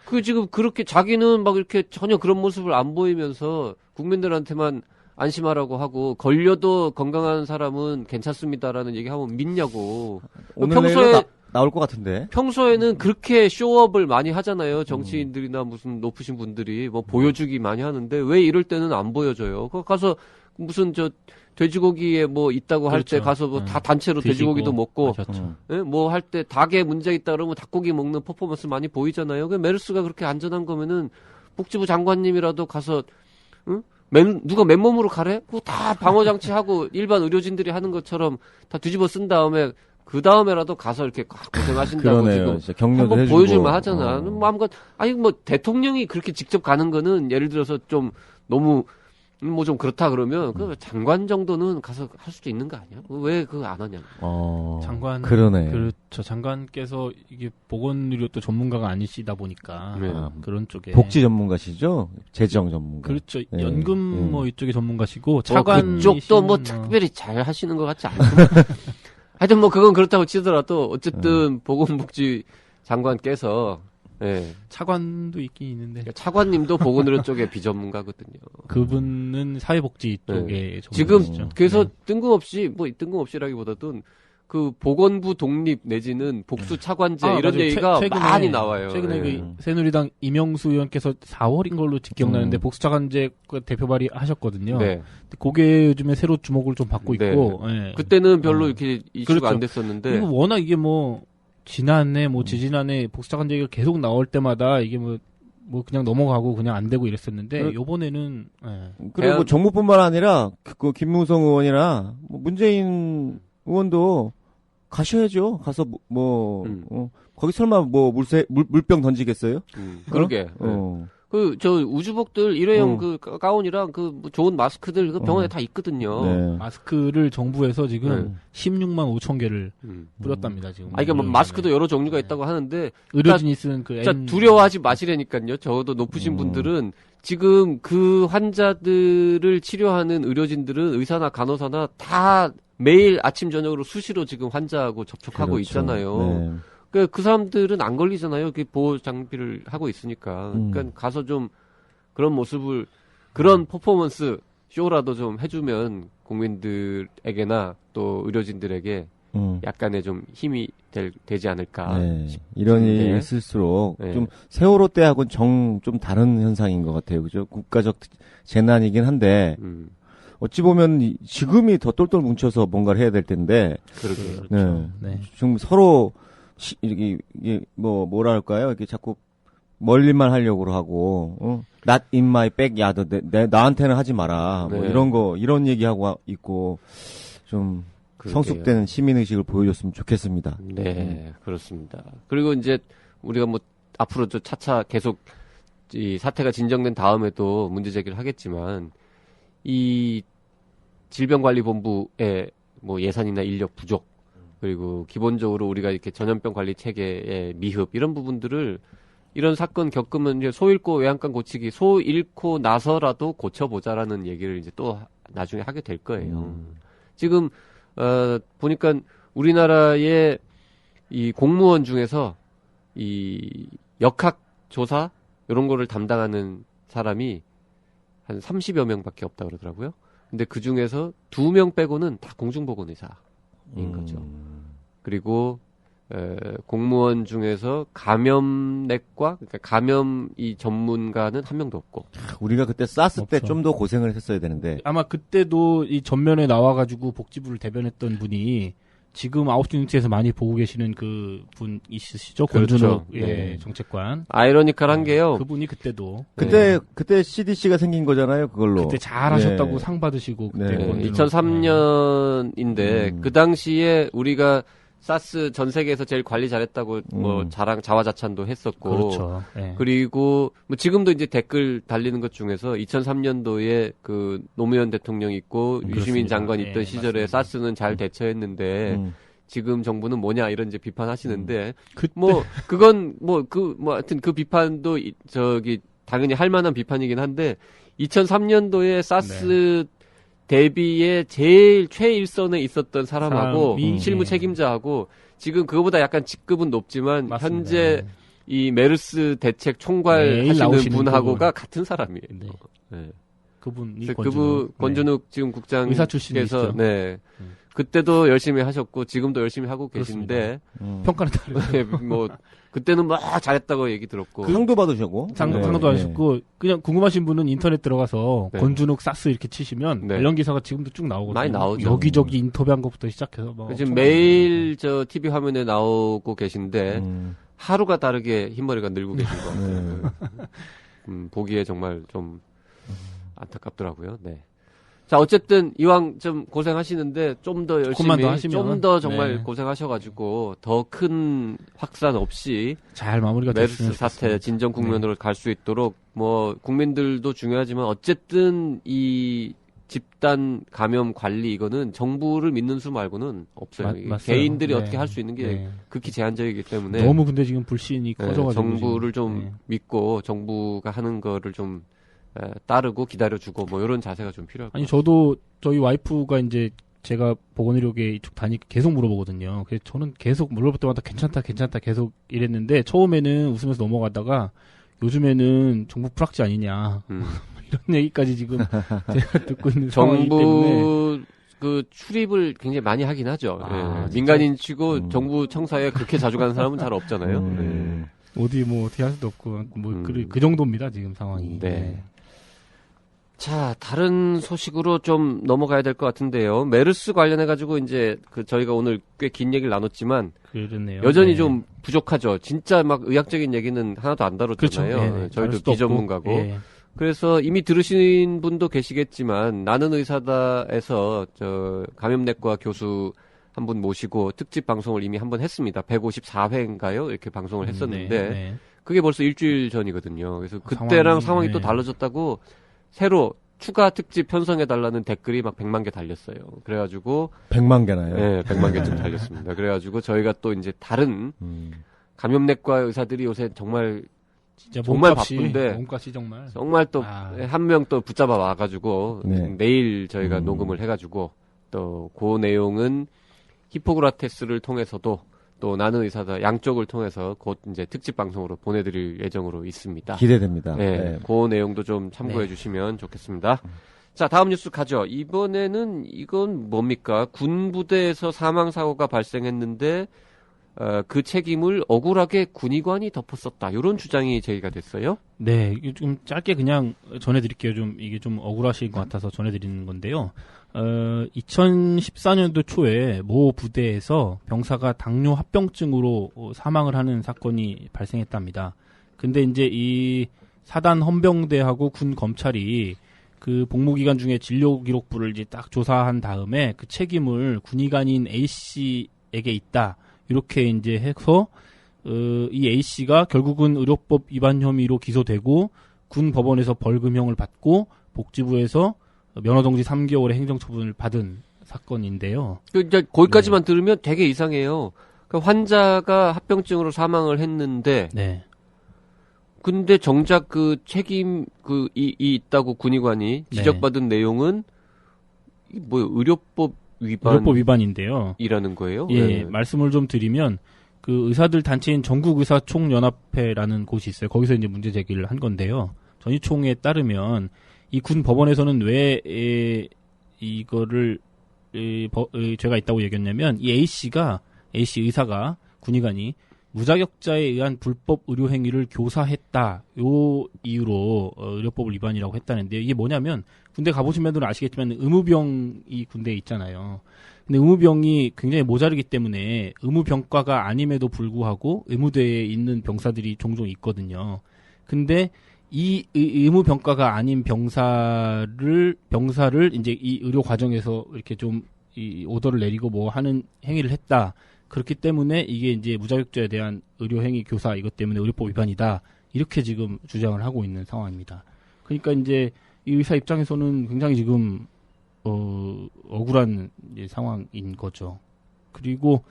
그 지금 그렇게 자기는 막 이렇게 전혀 그런 모습을 안 보이면서 국민들한테만 안심하라고 하고 걸려도 건강한 사람은 괜찮습니다라는 얘기하면 믿냐고. 오늘 평소에 내일도 나올 것 같은데. 평소에는 그렇게 쇼업을 많이 하잖아요. 정치인들이나 무슨 높으신 분들이 뭐 보여주기 많이 하는데 왜 이럴 때는 안 보여줘요. 그 가서 무슨 돼지고기에 뭐 있다고 할 때 그렇죠. 가서 뭐 다 단체로 돼지고기도 먹고 하셨죠. 뭐 할 때 닭에 문제 있다 그러면 닭고기 먹는 퍼포먼스 많이 보이잖아요. 그 메르스가 그렇게 안전한 거면은 복지부 장관님이라도 가서 누가 맨몸으로 가래? 그거 다 방어 장치하고 일반 의료진들이 하는 것처럼 다 뒤집어 쓴 다음에 그 다음에라도 가서 이렇게 고생하신다고 그러네요. 지금 진짜 격려도 한번 해주고. 보여줄만 하잖아. 뭐 아무것 아니 뭐 대통령이 그렇게 직접 가는 거는 예를 들어서 좀 너무 뭐 좀 그렇다 그러면 그 장관 정도는 가서 할 수도 있는 거 아니야? 왜 그거 안 하냐? 장관 그러네. 그렇죠. 장관께서 이게 보건의료 또 전문가가 아니시다 보니까 네. 그런 쪽에 복지 전문가시죠? 재정 전문가. 그렇죠. 네. 연금 네. 뭐 이쪽에 전문가시고 차관 그쪽도 뭐 특별히 잘 하시는 것 같지 않고 하여튼 뭐 그건 그렇다고 치더라도 어쨌든 보건복지 장관께서 예. 차관도 있긴 있는데 차관님도 보건의료 쪽에 비전문가거든요. 그분은 사회복지 쪽에 지금 전문가시죠. 그래서 네. 뜬금없이라기보다도 그 보건부 독립 내지는 복수 차관제 이런 맞아요. 얘기가 최근에, 많이 나와요. 최근에 예. 그 새누리당 이명수 의원께서 4월인 걸로 기억나는데 복수차관제 그 대표 발의하셨거든요. 네. 그게 요즘에 새로 주목을 좀 받고 네. 있고 예. 그때는 별로 이렇게 이슈가 그렇죠. 안 됐었는데 그리고 워낙 이게 뭐 지난해 뭐 지지난해 복수차관제 얘기가 계속 나올 때마다 이게 뭐 그냥 넘어가고 그냥 안 되고 이랬었는데 요번에는 그리고 정부뿐만 아니라 그 김무성 의원이나 뭐 문재인 의원도 가셔야죠. 가서 거기 설마 뭐 물병 던지겠어요? 그러게. 그 저 우주복들 일회용 그 가운이랑 그 뭐 좋은 마스크들 그 병원에 다 있거든요. 네. 마스크를 정부에서 지금 16만 5천 개를 뿌렸답니다 지금. 그러니까 뭐 마스크도 여러 종류가 있다고 하는데 의료진이 쓰는 그 진짜 두려워하지 마시라니까요. 적어도 높으신 분들은 지금 그 환자들을 치료하는 의료진들은 의사나 간호사나 다 매일 아침 저녁으로 수시로 지금 환자하고 접촉하고 그렇죠. 있잖아요. 네. 그 사람들은 안 걸리잖아요. 그 보호 장비를 하고 있으니까. 그러니까 가서 좀 그런 모습을 그런 퍼포먼스 쇼라도 좀 해주면 국민들에게나 또 의료진들에게 약간의 좀 힘이 되지 않을까. 네. 이런 일이 있을수록 좀 세월호 때하고는 좀 다른 현상인 것 같아요. 그죠? 국가적 재난이긴 한데 어찌 보면 지금이 더 똘똘 뭉쳐서 뭔가를 해야 될 텐데. 그러게요. 네. 네. 지금 서로 이게 뭐라 할까요? 이렇게 자꾸 멀리만 하려고 하고, not in my backyard, 나한테는 하지 마라. 네. 뭐 이런 얘기하고 있고, 좀 성숙된 시민의식을 보여줬으면 좋겠습니다. 네, 그렇습니다. 그리고 이제 우리가 뭐 앞으로 또 차차 계속 이 사태가 진정된 다음에도 문제 제기를 하겠지만, 이 질병관리본부의 뭐 예산이나 인력 부족, 그리고 기본적으로 우리가 이렇게 전염병 관리 체계의 미흡 이런 부분들을 이런 사건 겪으면 이제 소 잃고 외양간 고치기 소 잃고 나서라도 고쳐보자라는 얘기를 이제 또 나중에 하게 될 거예요. 지금 보니까 우리나라의 이 공무원 중에서 이 역학 조사 이런 거를 담당하는 사람이 한 30여 명밖에 없다 그러더라고요. 근데 그 중에서 2명 빼고는 다 공중보건의사인 거죠. 그리고 공무원 중에서 감염내과, 그러니까 감염 이 전문가는 한 명도 없고. 우리가 그때 사스 때 없죠. 좀 더 고생을 했어야 되는데. 아마 그때도 이 전면에 나와가지고 복지부를 대변했던 분이 지금 아웃뉴스에서 많이 보고 계시는 그 분 있으시죠? 그렇죠. 권준욱 네. 정책관. 아이러니컬한 게요. 그분이 그때도 그때 CDC가 생긴 거잖아요, 그걸로. 그때 잘하셨다고 네. 상 받으시고 그때 네. 권준욱. 2003년인데 그 당시에 우리가 사스 전 세계에서 제일 관리 잘했다고 뭐 자화자찬도 했었고. 그렇죠. 네. 그리고 뭐 지금도 이제 댓글 달리는 것 중에서 2003년도에 그 노무현 대통령이 있고 유시민 그렇습니다. 장관 예, 있던 시절에 맞습니다. 사스는 잘 대처했는데 지금 정부는 뭐냐 이런 이제 비판하시는데 그때 뭐 그건 뭐 하여튼 그 비판도 당연히 할 만한 비판이긴 한데 2003년도에 사스 대비에 제일 최일선에 있었던 사람하고 사람이, 실무 예. 책임자하고 지금 그거보다 약간 직급은 높지만 맞습니다. 현재 이 메르스 대책 총괄 매일 하시는 나오시는 분하고가 같은 사람이에요. 네. 네. 그분이 그래서 권준욱 지금 국장께서 의사 출신이시죠. 네. 그때도 열심히 하셨고 지금도 열심히 하고 계신데 평가는 다르죠. 뭐 그때는 막 잘했다고 얘기 들었고 상도 받으셨고. 상도 하셨고 그냥 궁금하신 분은 인터넷 들어가서 네. 권준욱 사스 이렇게 치시면 네. 관련 기사가 지금도 쭉 나오거든요. 많이 나오죠. 여기저기 인터뷰한 것부터 시작해서 뭐 지금 엄청 매일 저 TV 화면에 나오고 계신데 음. 하루가 다르게 흰머리가 늘고 계신 것 네. 같아요. 보기에 정말 좀 안타깝더라고요. 네. 자, 어쨌든 이왕 좀 고생하시는데 좀 더 조금만 더 열심히, 하시면, 좀 더 정말 네. 고생하셔가지고 더 큰 확산 없이 잘 마무리가 됐으면 메르스 사태 좋겠습니다. 진정 국면으로 갈 수 있도록 뭐 국민들도 중요하지만 어쨌든 이 집단 감염 관리 이거는 정부를 믿는 수 말고는 없어요. 이게 맞어요. 개인들이 네. 어떻게 할 수 있는 게 네. 극히 제한적이기 때문에 너무 근데 지금 불신이 네, 커져가지고 정부를 지금. 좀 네. 믿고 정부가 하는 거를 좀 따르고 기다려주고 뭐 이런 자세가 좀 필요할 것 아니 같아요. 저도 저희 와이프가 이제 제가 보건의료계 이쪽 다니까 계속 물어보거든요. 그래서 저는 계속 물어볼 때마다 괜찮다 계속 이랬는데 처음에는 웃으면서 넘어가다가 요즘에는 정부 불확지 아니냐 이런 얘기까지 지금 제가 듣고 있는 상황이기 때문에 정부 그 출입을 굉장히 많이 하긴 하죠. 아, 예. 민간인 치고 정부 청사에 그렇게 자주 가는 사람은 잘 없잖아요. 네. 어디 뭐 어떻게 할 수도 없고 뭐 그 정도입니다 지금 상황이. 네. 자, 다른 소식으로 좀 넘어가야 될 것 같은데요. 메르스 관련해가지고 이제 그 저희가 오늘 꽤 긴 얘기를 나눴지만 그렇네요. 여전히 네. 좀 부족하죠. 진짜 막 의학적인 얘기는 하나도 안 그렇죠. 다뤘잖아요. 네, 네. 다를 저희도 수도 없고. 비전문가고. 예. 그래서 이미 들으신 분도 계시겠지만 나는 의사다에서 저 감염내과 교수 한 분 모시고 특집 방송을 이미 한 번 했습니다. 154회인가요? 이렇게 방송을 했었는데 네. 그게 벌써 일주일 전이거든요. 그래서 그때랑 상황이 네. 또 달라졌다고 새로 추가 특집 편성해달라는 댓글이 막 100만 개 달렸어요. 그래가지고 100만 개나요? 네, 100만 개쯤 달렸습니다. 그래가지고 저희가 또 이제 다른 감염내과 의사들이 요새 정말 진짜 정말 몸값이, 바쁜데 몸값이 정말 또 한 명 또 붙잡아 와가지고 네. 내일 저희가 녹음을 해가지고 또 그 내용은 히포크라테스를 통해서도 또 나는 의사다 양쪽을 통해서 곧 이제 특집 방송으로 보내드릴 예정으로 있습니다. 기대됩니다. 네, 네. 그 내용도 좀 참고해 주시면 좋겠습니다. 자, 다음 뉴스 가죠. 이번에는 이건 뭡니까? 군 부대에서 사망 사고가 발생했는데 그 책임을 억울하게 군의관이 덮었었다. 이런 주장이 제기가 됐어요. 네, 이게 좀 짧게 그냥 전해드릴게요. 좀 이게 좀 억울하실 것 같아서 전해드리는 건데요. 2014년도 초에 모 부대에서 병사가 당뇨 합병증으로 사망을 하는 사건이 발생했답니다. 근데 이제 이 사단 헌병대하고 군 검찰이 그 복무 기간 중에 진료 기록부를 이제 딱 조사한 다음에 그 책임을 군의관인 A 씨에게 있다. 이렇게 이제 해서 이 A 씨가 결국은 의료법 위반 혐의로 기소되고 군 법원에서 벌금형을 받고 복지부에서 면허정지 3개월의 행정처분을 받은 사건인데요. 이제 거기까지만 들으면 되게 이상해요. 그러니까 환자가 합병증으로 사망을 했는데, 네. 근데 정작 그 책임 이 있다고 군의관이 지적받은 내용은 뭐 의료법 의료법 위반인데요. 이라는 거예요. 예, 네. 말씀을 좀 드리면 그 의사들 단체인 전국의사총연합회라는 곳이 있어요. 거기서 이제 문제 제기를 한 건데요. 전희총에 따르면 이 군 법원에서는 왜 이거를 죄가 있다고 얘기했냐면 이 A 씨 의사가 군의관이 무자격자에 의한 불법 의료 행위를 교사했다. 요 이유로 의료법을 위반이라고 했다는데 이게 뭐냐면 군대 가보신 분들은 아시겠지만 의무병이 군대에 있잖아요. 근데 의무병이 굉장히 모자르기 때문에 의무병과가 아님에도 불구하고 의무대에 있는 병사들이 종종 있거든요. 근데 이 의무병과가 아닌 병사를 이제 이 의료 과정에서 이렇게 좀 이 오더를 내리고 뭐 하는 행위를 했다. 그렇기 때문에 이게 이제 무자격자에 대한 의료행위 교사 이것 때문에 의료법 위반이다. 이렇게 지금 주장을 하고 있는 상황입니다. 그러니까 이제 이 의사 입장에서는 굉장히 지금 억울한 이제 상황인 거죠. 그리고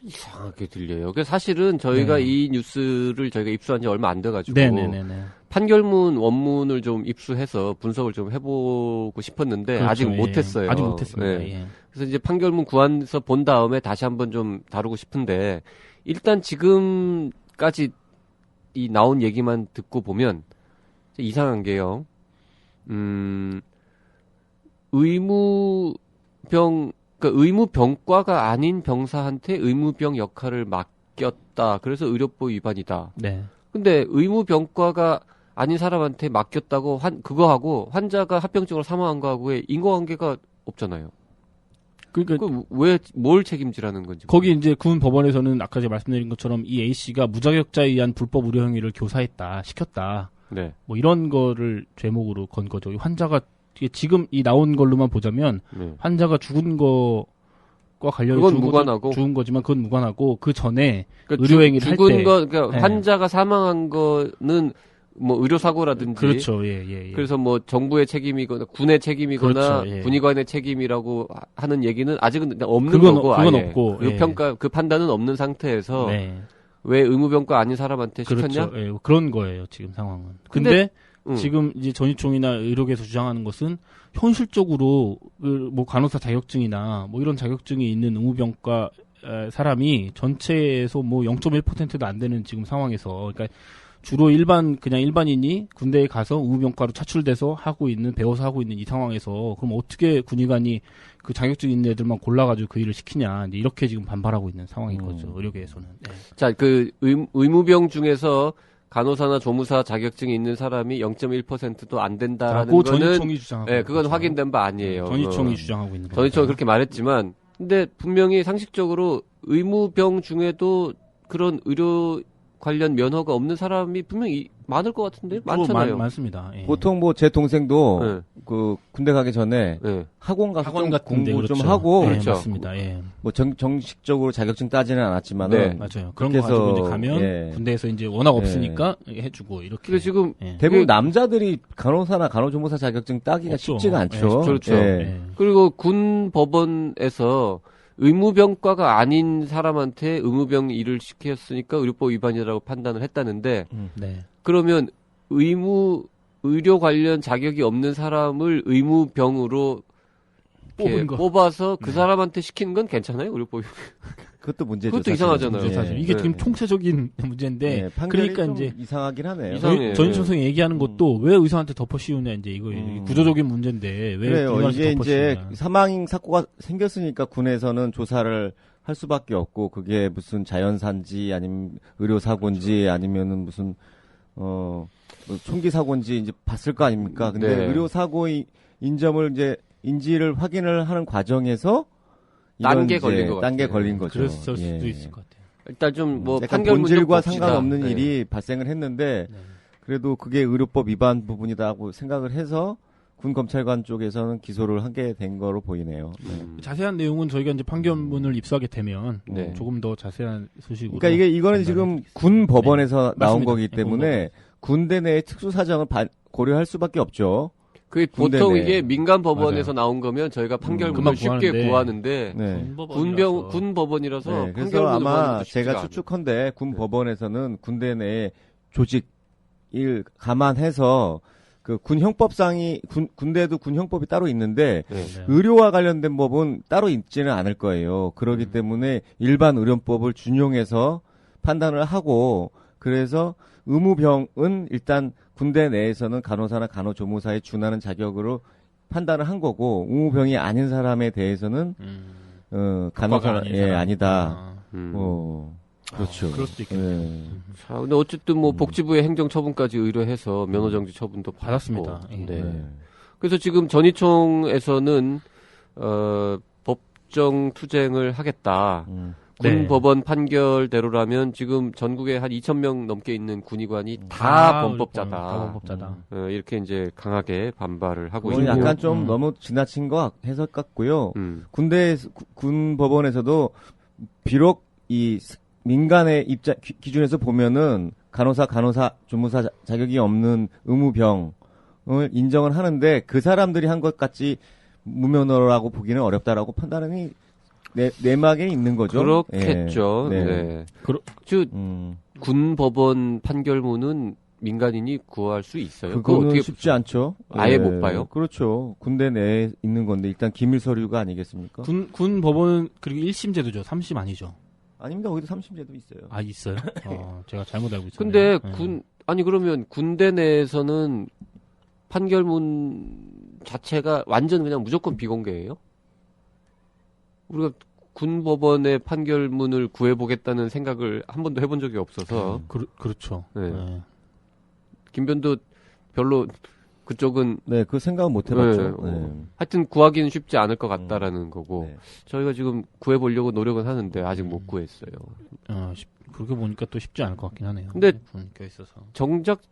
이상하게 들려요. 그 사실은 저희가 네. 이 뉴스를 저희가 입수한 지 얼마 안 돼가지고 네네네네. 판결문 원문을 좀 입수해서 분석을 좀 해보고 싶었는데 그렇죠, 아직 예. 못했어요. 아직 못했습니다. 네. 예. 그래서 이제 판결문 구안서 본 다음에 다시 한번 좀 다루고 싶은데 일단 지금까지 이 나온 얘기만 듣고 보면 이상한 게요. 의무병과가 아닌 병사한테 의무병 역할을 맡겼다. 그래서 의료법 위반이다. 네. 근데 의무병과가 아닌 사람한테 맡겼다고 그거하고 환자가 합병증으로 사망한 거하고의 인과관계가 없잖아요. 그러니까 뭘 책임지라는 건지. 거기 이제 군 법원에서는 아까 제가 말씀드린 것처럼 이 A 씨가 무자격자에 의한 불법 의료 행위를 교사했다, 시켰다. 네. 뭐 이런 거를 죄목으로 건 거죠. 이 환자가 지금 이 나온 걸로만 보자면 네. 환자가 죽은 거과 관련해 그건 무관하고 죽은 거지만 그건 무관하고 그 전에 그러니까 의료 행위를 할 죽은 때 거 그러니까 네. 환자가 사망한 거는 뭐 의료 사고라든지 그렇죠. 예. 그래서 뭐 정부의 책임이거나 군의 책임이거나 그렇죠, 예. 군의관의 책임이라고 하는 얘기는 아직은 없는 그건 거고 그건 아예. 없고, 그 예. 평가 그 판단은 없는 상태에서 네. 왜 의무병과 아닌 사람한테 시켰냐? 그렇죠. 예, 그런 거예요, 지금 상황은. 근데 응. 지금 이제 전희총이나 의료계에서 주장하는 것은 현실적으로 뭐 간호사 자격증이나 뭐 이런 자격증이 있는 의무병과 사람이 전체에서 뭐 0.1%도 안 되는 지금 상황에서 그러니까 주로 그냥 일반인이 군대에 가서 의무병과로 차출돼서 배워서 하고 있는 이 상황에서 그럼 어떻게 군의관이 그 자격증 있는 애들만 골라가지고 그 일을 시키냐 이렇게 지금 반발하고 있는 상황인 거죠, 의료계에서는. 네. 자, 그 의무병 중에서 간호사나 조무사 자격증이 있는 사람이 0.1%도 안 된다라는 거는 전희총이 주장하고 네, 그건 있죠. 확인된 바 아니에요. 전희총이 주장하고 있는 거죠. 전희총이 그렇게 말했지만 근데 분명히 상식적으로 의무병 중에도 그런 의료 관련 면허가 없는 사람이 분명히 많을 것 같은데 많잖아요. 많습니다. 예. 보통 뭐 제 동생도 네. 그 군대 가기 전에 네. 학원 가서 학원 좀 같은데 공부 좀 그렇죠. 하고 네, 그렇죠. 맞습니다. 예. 뭐 정식적으로 자격증 따지는 않았지만은 네. 맞아요. 그런 그렇게 거 가지고 해서, 이제 가면 예. 군대에서 이제 워낙 없으니까 해주고 이렇게. 근데 지금 예. 대부분 남자들이 간호사나 간호조무사 자격증 따기가 없죠. 쉽지가 않죠. 예, 그렇죠. 예. 예. 그리고 군 법원에서 의무병과가 아닌 사람한테 의무병 일을 시켰으니까 의료법 위반이라고 판단을 했다는데 네. 그러면 의료 관련 자격이 없는 사람을 의무병으로 이렇게 뽑아서 그 사람한테 시키는 건 괜찮아요? 의료법이. 그것도 문제죠. 그것도 사실은. 이상하잖아요. 문제 사실 예. 이게 네. 지금 총체적인 문제인데 예, 판결이 그러니까 좀 이제 이상하긴 하네요. 이상해요. 전희총 선생이 얘기하는 것도 왜 의사한테 덮어씌우냐 이제 이거 구조적인 문제인데 왜 그래요. 군의관한테 이게 이제 덮어씌우냐. 사망 사고가 생겼으니까 군에서는 조사를 할 수밖에 없고 그게 무슨 자연사인지 아니면 의료 사고인지 아니면은 무슨 뭐 총기 사고인지 이제 봤을 거 아닙니까? 근데 네. 의료 사고의 인점을 이제 인지를 확인을 하는 과정에서 이런 단계 이제 걸린 것 단계 같아요. 걸린 거죠. 그랬을 예. 수도 있을 것 같아요. 일단 좀 뭐 약간 판결문 좀 본질과 봅시다. 상관없는 네. 일이 발생을 했는데 네. 그래도 그게 의료법 위반 부분이다고 생각을 해서 군 검찰관 쪽에서는 기소를 하게 된 거로 보이네요. 네. 자세한 내용은 저희가 이제 판결문을 입수하게 되면 네. 조금 더 자세한 소식으로. 그러니까 이거는 지금 군 법원에서 나온 맞습니다. 거기 네, 때문에 군대 내의 특수 사정을 고려할 수밖에 없죠. 그 군대 보통 내. 이게 민간 법원에서 나온 거면 저희가 판결문을 금방 쉽게 구하는데. 구하는데 네. 군 법원이라서 네, 그래서 판결문을 아마 구하는 것도 쉽지가 제가 않아요. 추측컨대 군 네. 법원에서는 군대 내의 조직을 감안해서 그 군 형법상이 군대도 군 형법이 따로 있는데 네. 의료와 관련된 법은 따로 있지는 않을 거예요. 그렇기 때문에 일반 의료법을 준용해서 판단을 하고 그래서 의무병은 일단 군대 내에서는 간호사나 간호조무사에 준하는 자격으로 판단을 한 거고 의무병이 아닌 사람에 대해서는 간호사 아니다. 그렇죠. 그럴 수도 있겠네요. 자, 근데 어쨌든 뭐 복지부의 행정처분까지 의뢰해서 면허정지 처분도 받았습니다. 받았고. 예. 네. 그래서 지금 전의총에서는 법정 투쟁을 하겠다. 군 네. 법원 판결대로라면 지금 전국에 한 2,000명 넘게 있는 군의관이 다 범법자다. 다 범법자다. 이렇게 이제 강하게 반발을 하고 그건 있고. 약간 좀 너무 지나친 거 해석 같고요. 군 법원에서도 비록 이 민간의 입장 기준에서 보면은 간호사 조무사 자격이 없는 의무병을 인정을 하는데 그 사람들이 한 것 같이 무면허라고 보기는 어렵다라고 판단이 내막에 있는 거죠. 그렇겠죠. 예. 네. 군 법원 판결문은 민간인이 구할 수 있어요. 그거는 어떻게 쉽지 않죠. 아예 못 봐요? 그렇죠. 군대 내에 있는 건데 일단 기밀 서류가 아니겠습니까? 군 법원은 그리고 1심 제도죠. 3심 아니죠. 아닙니다. 거기도 3심제도 있어요. 아, 있어요? 제가 잘못 알고 있었네요. 근데 그러면 군대 내에서는 판결문 자체가 완전 그냥 무조건 비공개예요? 우리가 군 법원의 판결문을 구해보겠다는 생각을 한 번도 해본 적이 없어서. 그렇죠. 네. 네. 김변도 별로 그쪽은. 네, 그 생각은 못 해봤죠. 네. 하여튼 구하기는 쉽지 않을 것 같다라는 거고. 네. 저희가 지금 구해보려고 노력은 하는데 아직 못 구했어요. 그렇게 보니까 또 쉽지 않을 것 같긴 하네요. 근데 있어서. 정작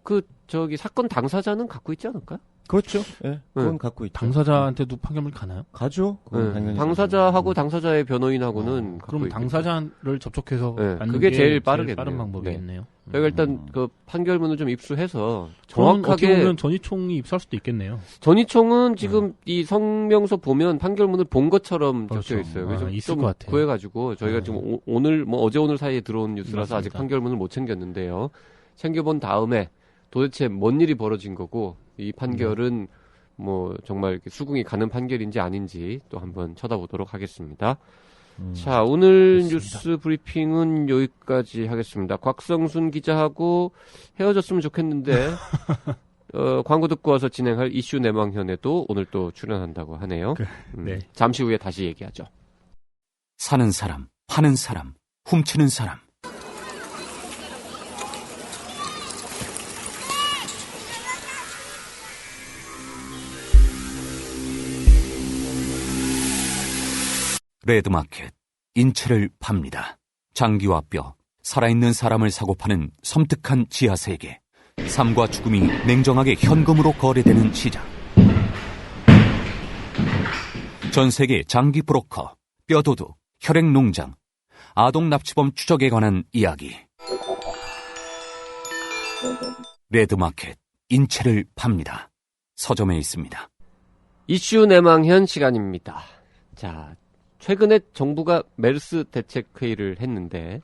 사건 당사자는 갖고 있지 않을까요? 그렇죠. 예, 그건 갖고 있죠. 당사자한테도 판결문 가나요? 가죠. 그건 당연히 당사자하고 당사자의 변호인하고는 갖고 그럼 있겠죠. 당사자를 접촉해서 받는 그게 게 제일 빠르겠네요. 빠른 방법이겠네요. 저희가 일단 그 판결문을 좀 입수해서 어떻게 정확하게 보면 전의총이 입수할 수도 있겠네요. 전의총은 지금 이 성명서 보면 판결문을 본 것처럼 그렇죠. 적혀 있어요. 그래서 있을 좀 것 같아요. 구해가지고 저희가 지금 오늘 어제 오늘 사이에 들어온 뉴스라서 아직 맞습니다. 판결문을 못 챙겼는데요. 챙겨본 다음에 도대체 뭔 일이 벌어진 거고 이 판결은 뭐 정말 이렇게 수긍이 가는 판결인지 아닌지 또 한번 쳐다보도록 하겠습니다. 자, 오늘 그렇습니다. 뉴스 브리핑은 여기까지 하겠습니다. 곽성순 기자하고 헤어졌으면 좋겠는데 광고 듣고 와서 진행할 이슈 내망현에도 오늘 또 출연한다고 하네요. 네. 잠시 후에 다시 얘기하죠. 사는 사람, 파는 사람, 훔치는 사람. 레드마켓, 인체를 팝니다. 장기와 뼈, 살아있는 사람을 사고 파는 섬뜩한 지하세계. 삶과 죽음이 냉정하게 현금으로 거래되는 시장. 전 세계 장기 브로커, 뼈도둑, 혈액농장, 아동 납치범 추적에 관한 이야기. 레드마켓, 인체를 팝니다. 서점에 있습니다. 이슈 내망현 시간입니다. 자, 최근에 정부가 메르스 대책회의를 했는데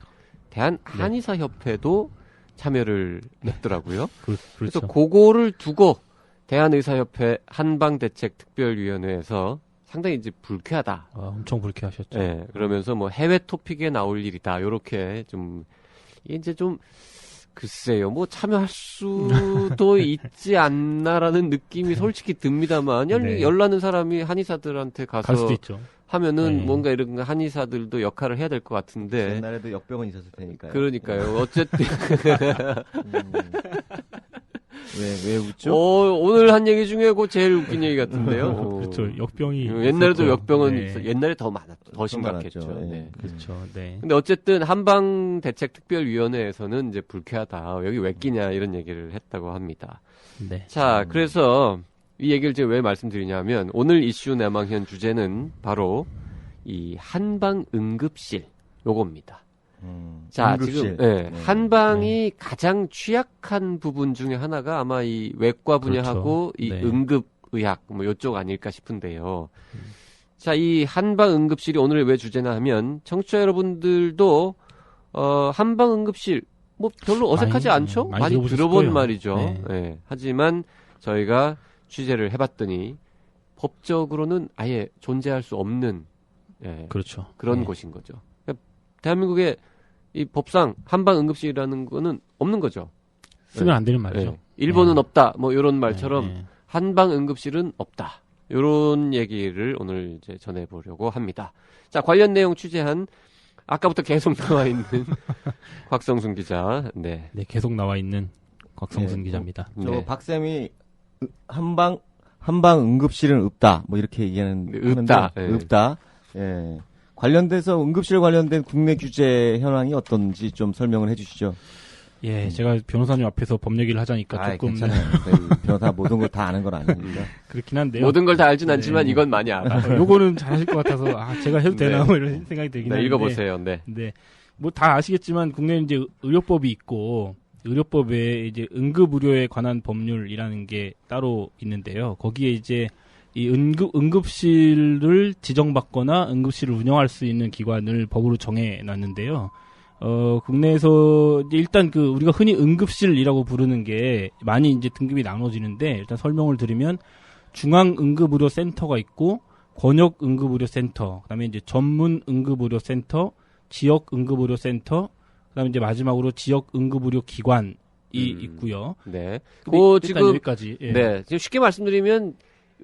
대한 한의사협회도 참여를 했더라고요. 그래서 그렇죠. 그거를 두고 대한의사협회 한방대책특별위원회에서 상당히 이제 불쾌하다. 엄청 불쾌하셨죠. 네, 그러면서 뭐 해외 토픽에 나올 일이다. 요렇게 좀 이제 좀 글쎄요, 뭐 참여할 수도 있지 않나라는 느낌이 솔직히 듭니다만 네. 열나는 사람이 한의사들한테 갈 가서 수도 있죠. 하면은 네. 뭔가 이런 한의사들도 역할을 해야 될 것 같은데. 옛날에도 역병은 있었을 테니까요. 그러니까요. 어쨌든 왜 웃죠? 오늘 한 얘기 중에 그 제일 웃긴 얘기 같은데요. 그렇죠. 역병이 옛날에도 있었죠. 역병은 네. 옛날에 더 많았죠. 더 심각했죠. 많았죠. 네. 그렇죠. 네. 근데 어쨌든 한방대책특별위원회에서는 이제 불쾌하다. 여기 왜 끼냐 이런 얘기를 했다고 합니다. 네. 자, 그래서 이 얘기를 제가 왜 말씀드리냐면 오늘 이슈 내망현 주제는 바로 이 한방응급실 요겁니다. 자, 응급실. 지금 한방이 가장 취약한 부분 중에 하나가 아마 이 외과 분야하고 그렇죠. 이 네. 응급의학 뭐 요쪽 아닐까 싶은데요. 자, 이 한방응급실이 오늘 왜 주제나 하면 청취자 여러분들도 한방응급실 뭐 별로 어색하지 않죠? 많이 들어보셨을 들어본 거예요. 말이죠. 네. 네. 하지만 저희가 취재를 해봤더니 법적으로는 아예 존재할 수 없는 그렇죠. 그런 예. 곳인 거죠. 그러니까 대한민국의 이 법상 한방응급실이라는 거는 없는 거죠. 쓰면 안 되는 말이죠. 예. 일본은 예. 없다. 뭐 이런 말처럼 예, 예. 한방응급실은 없다. 이런 얘기를 오늘 이제 전해보려고 합니다. 자, 관련 내용 취재한 아까부터 계속 나와 있는 곽성순 기자. 네. 네, 계속 나와 있는 곽성순 네. 기자입니다. 네. 박쌤이 한방 응급실은 없다. 뭐 이렇게 얘기하는 네, 없다. 하는데, 예. 없다. 예. 관련돼서 응급실 관련된 국내 규제 현황이 어떤지 좀 설명을 해주시죠. 예, 제가 변호사님 앞에서 법 얘기를 하자니까 아이, 조금 괜찮아요. 저희 변호사 모든 걸 다 아는 건 아닙니다. 그렇긴 한데요. 모든 걸 다 알진 않지만 네. 이건 많이 알아. 요거는 잘하실 것 같아서 제가 해도 되나 네. 뭐 이런 생각이 들긴 네, 하는데. 읽어보세요. 네. 네. 뭐 다 아시겠지만 국내에 이제 의료법이 있고 의료법에 이제 응급의료에 관한 법률이라는 게 따로 있는데요. 거기에 이제 이 응급실을 지정받거나 응급실을 운영할 수 있는 기관을 법으로 정해 놨는데요. 국내에서 이제 일단 우리가 흔히 응급실이라고 부르는 게 많이 이제 등급이 나눠지는데 일단 설명을 드리면 중앙응급의료센터가 있고 권역응급의료센터, 그다음에 이제 전문응급의료센터, 지역응급의료센터, 그다음에 이제 마지막으로 지역응급의료기관이 있고요. 네. 근데 그 일단 지금 여기까지. 예. 네. 지금 쉽게 말씀드리면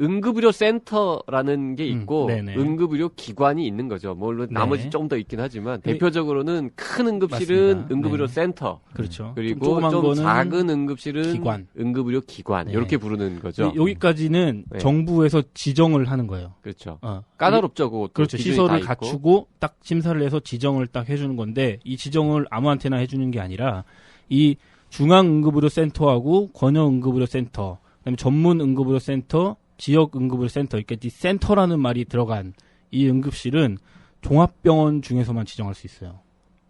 응급의료센터라는 게 있고 네네. 응급의료기관이 있는 거죠. 물론 네. 나머지 조금 더 있긴 하지만 네. 대표적으로는 큰 응급실은 맞습니다. 응급의료센터 그렇죠. 그리고 조그만 좀 거는 작은 응급실은 기관. 응급의료기관 네. 이렇게 부르는 거죠. 여기까지는 네. 정부에서 지정을 하는 거예요. 그렇죠. 어. 까다롭죠. 그것도 그렇죠. 기준이 시설을 다 있고. 갖추고 딱 심사를 해서 지정을 딱 해주는 건데 이 지정을 아무한테나 해주는 게 아니라 이 중앙응급의료센터하고 권역응급의료센터, 그다음에 전문응급의료센터, 지역응급의료센터, 그러니까 이 센터라는 말이 들어간 이 응급실은 종합병원 중에서만 지정할 수 있어요.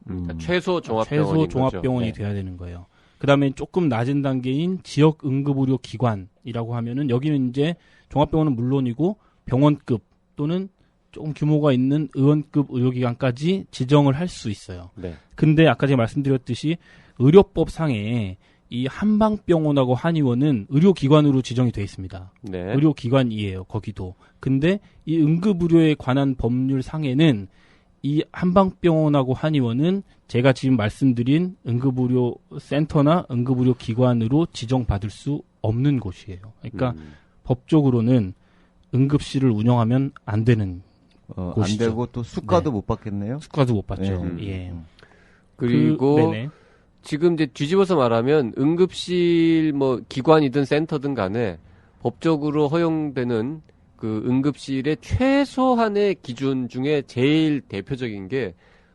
그러니까 최소 종합병원인 최소 종합병원이 거죠. 네. 돼야 되는 거예요. 그다음에 조금 낮은 단계인 지역응급의료기관이라고 하면은 여기는 이제 종합병원은 물론이고 병원급 또는 조금 규모가 있는 의원급 의료기관까지 지정을 할 수 있어요. 네. 근데 아까 제가 말씀드렸듯이 의료법 상에 이 한방병원하고 한의원은 의료기관으로 지정이 돼 있습니다. 네. 의료기관이에요, 거기도. 근데 이 응급의료에 관한 법률 상에는 이 한방병원하고 한의원은 제가 지금 말씀드린 응급의료센터나 응급의료기관으로 지정받을 수 없는 곳이에요. 그러니까 법적으로는 응급실을 운영하면 안 되는 안 곳이죠. 되고 또 수가도 네. 못 받겠네요. 수가도 못 받죠. 네. 예. 그리고 네네. 지금 이제 뒤집어서 말하면 응급실 뭐 기관이든 센터든 간에 법적으로 허용되는 그 응급실의 최소한의 기준 중에 제일 대표적인 게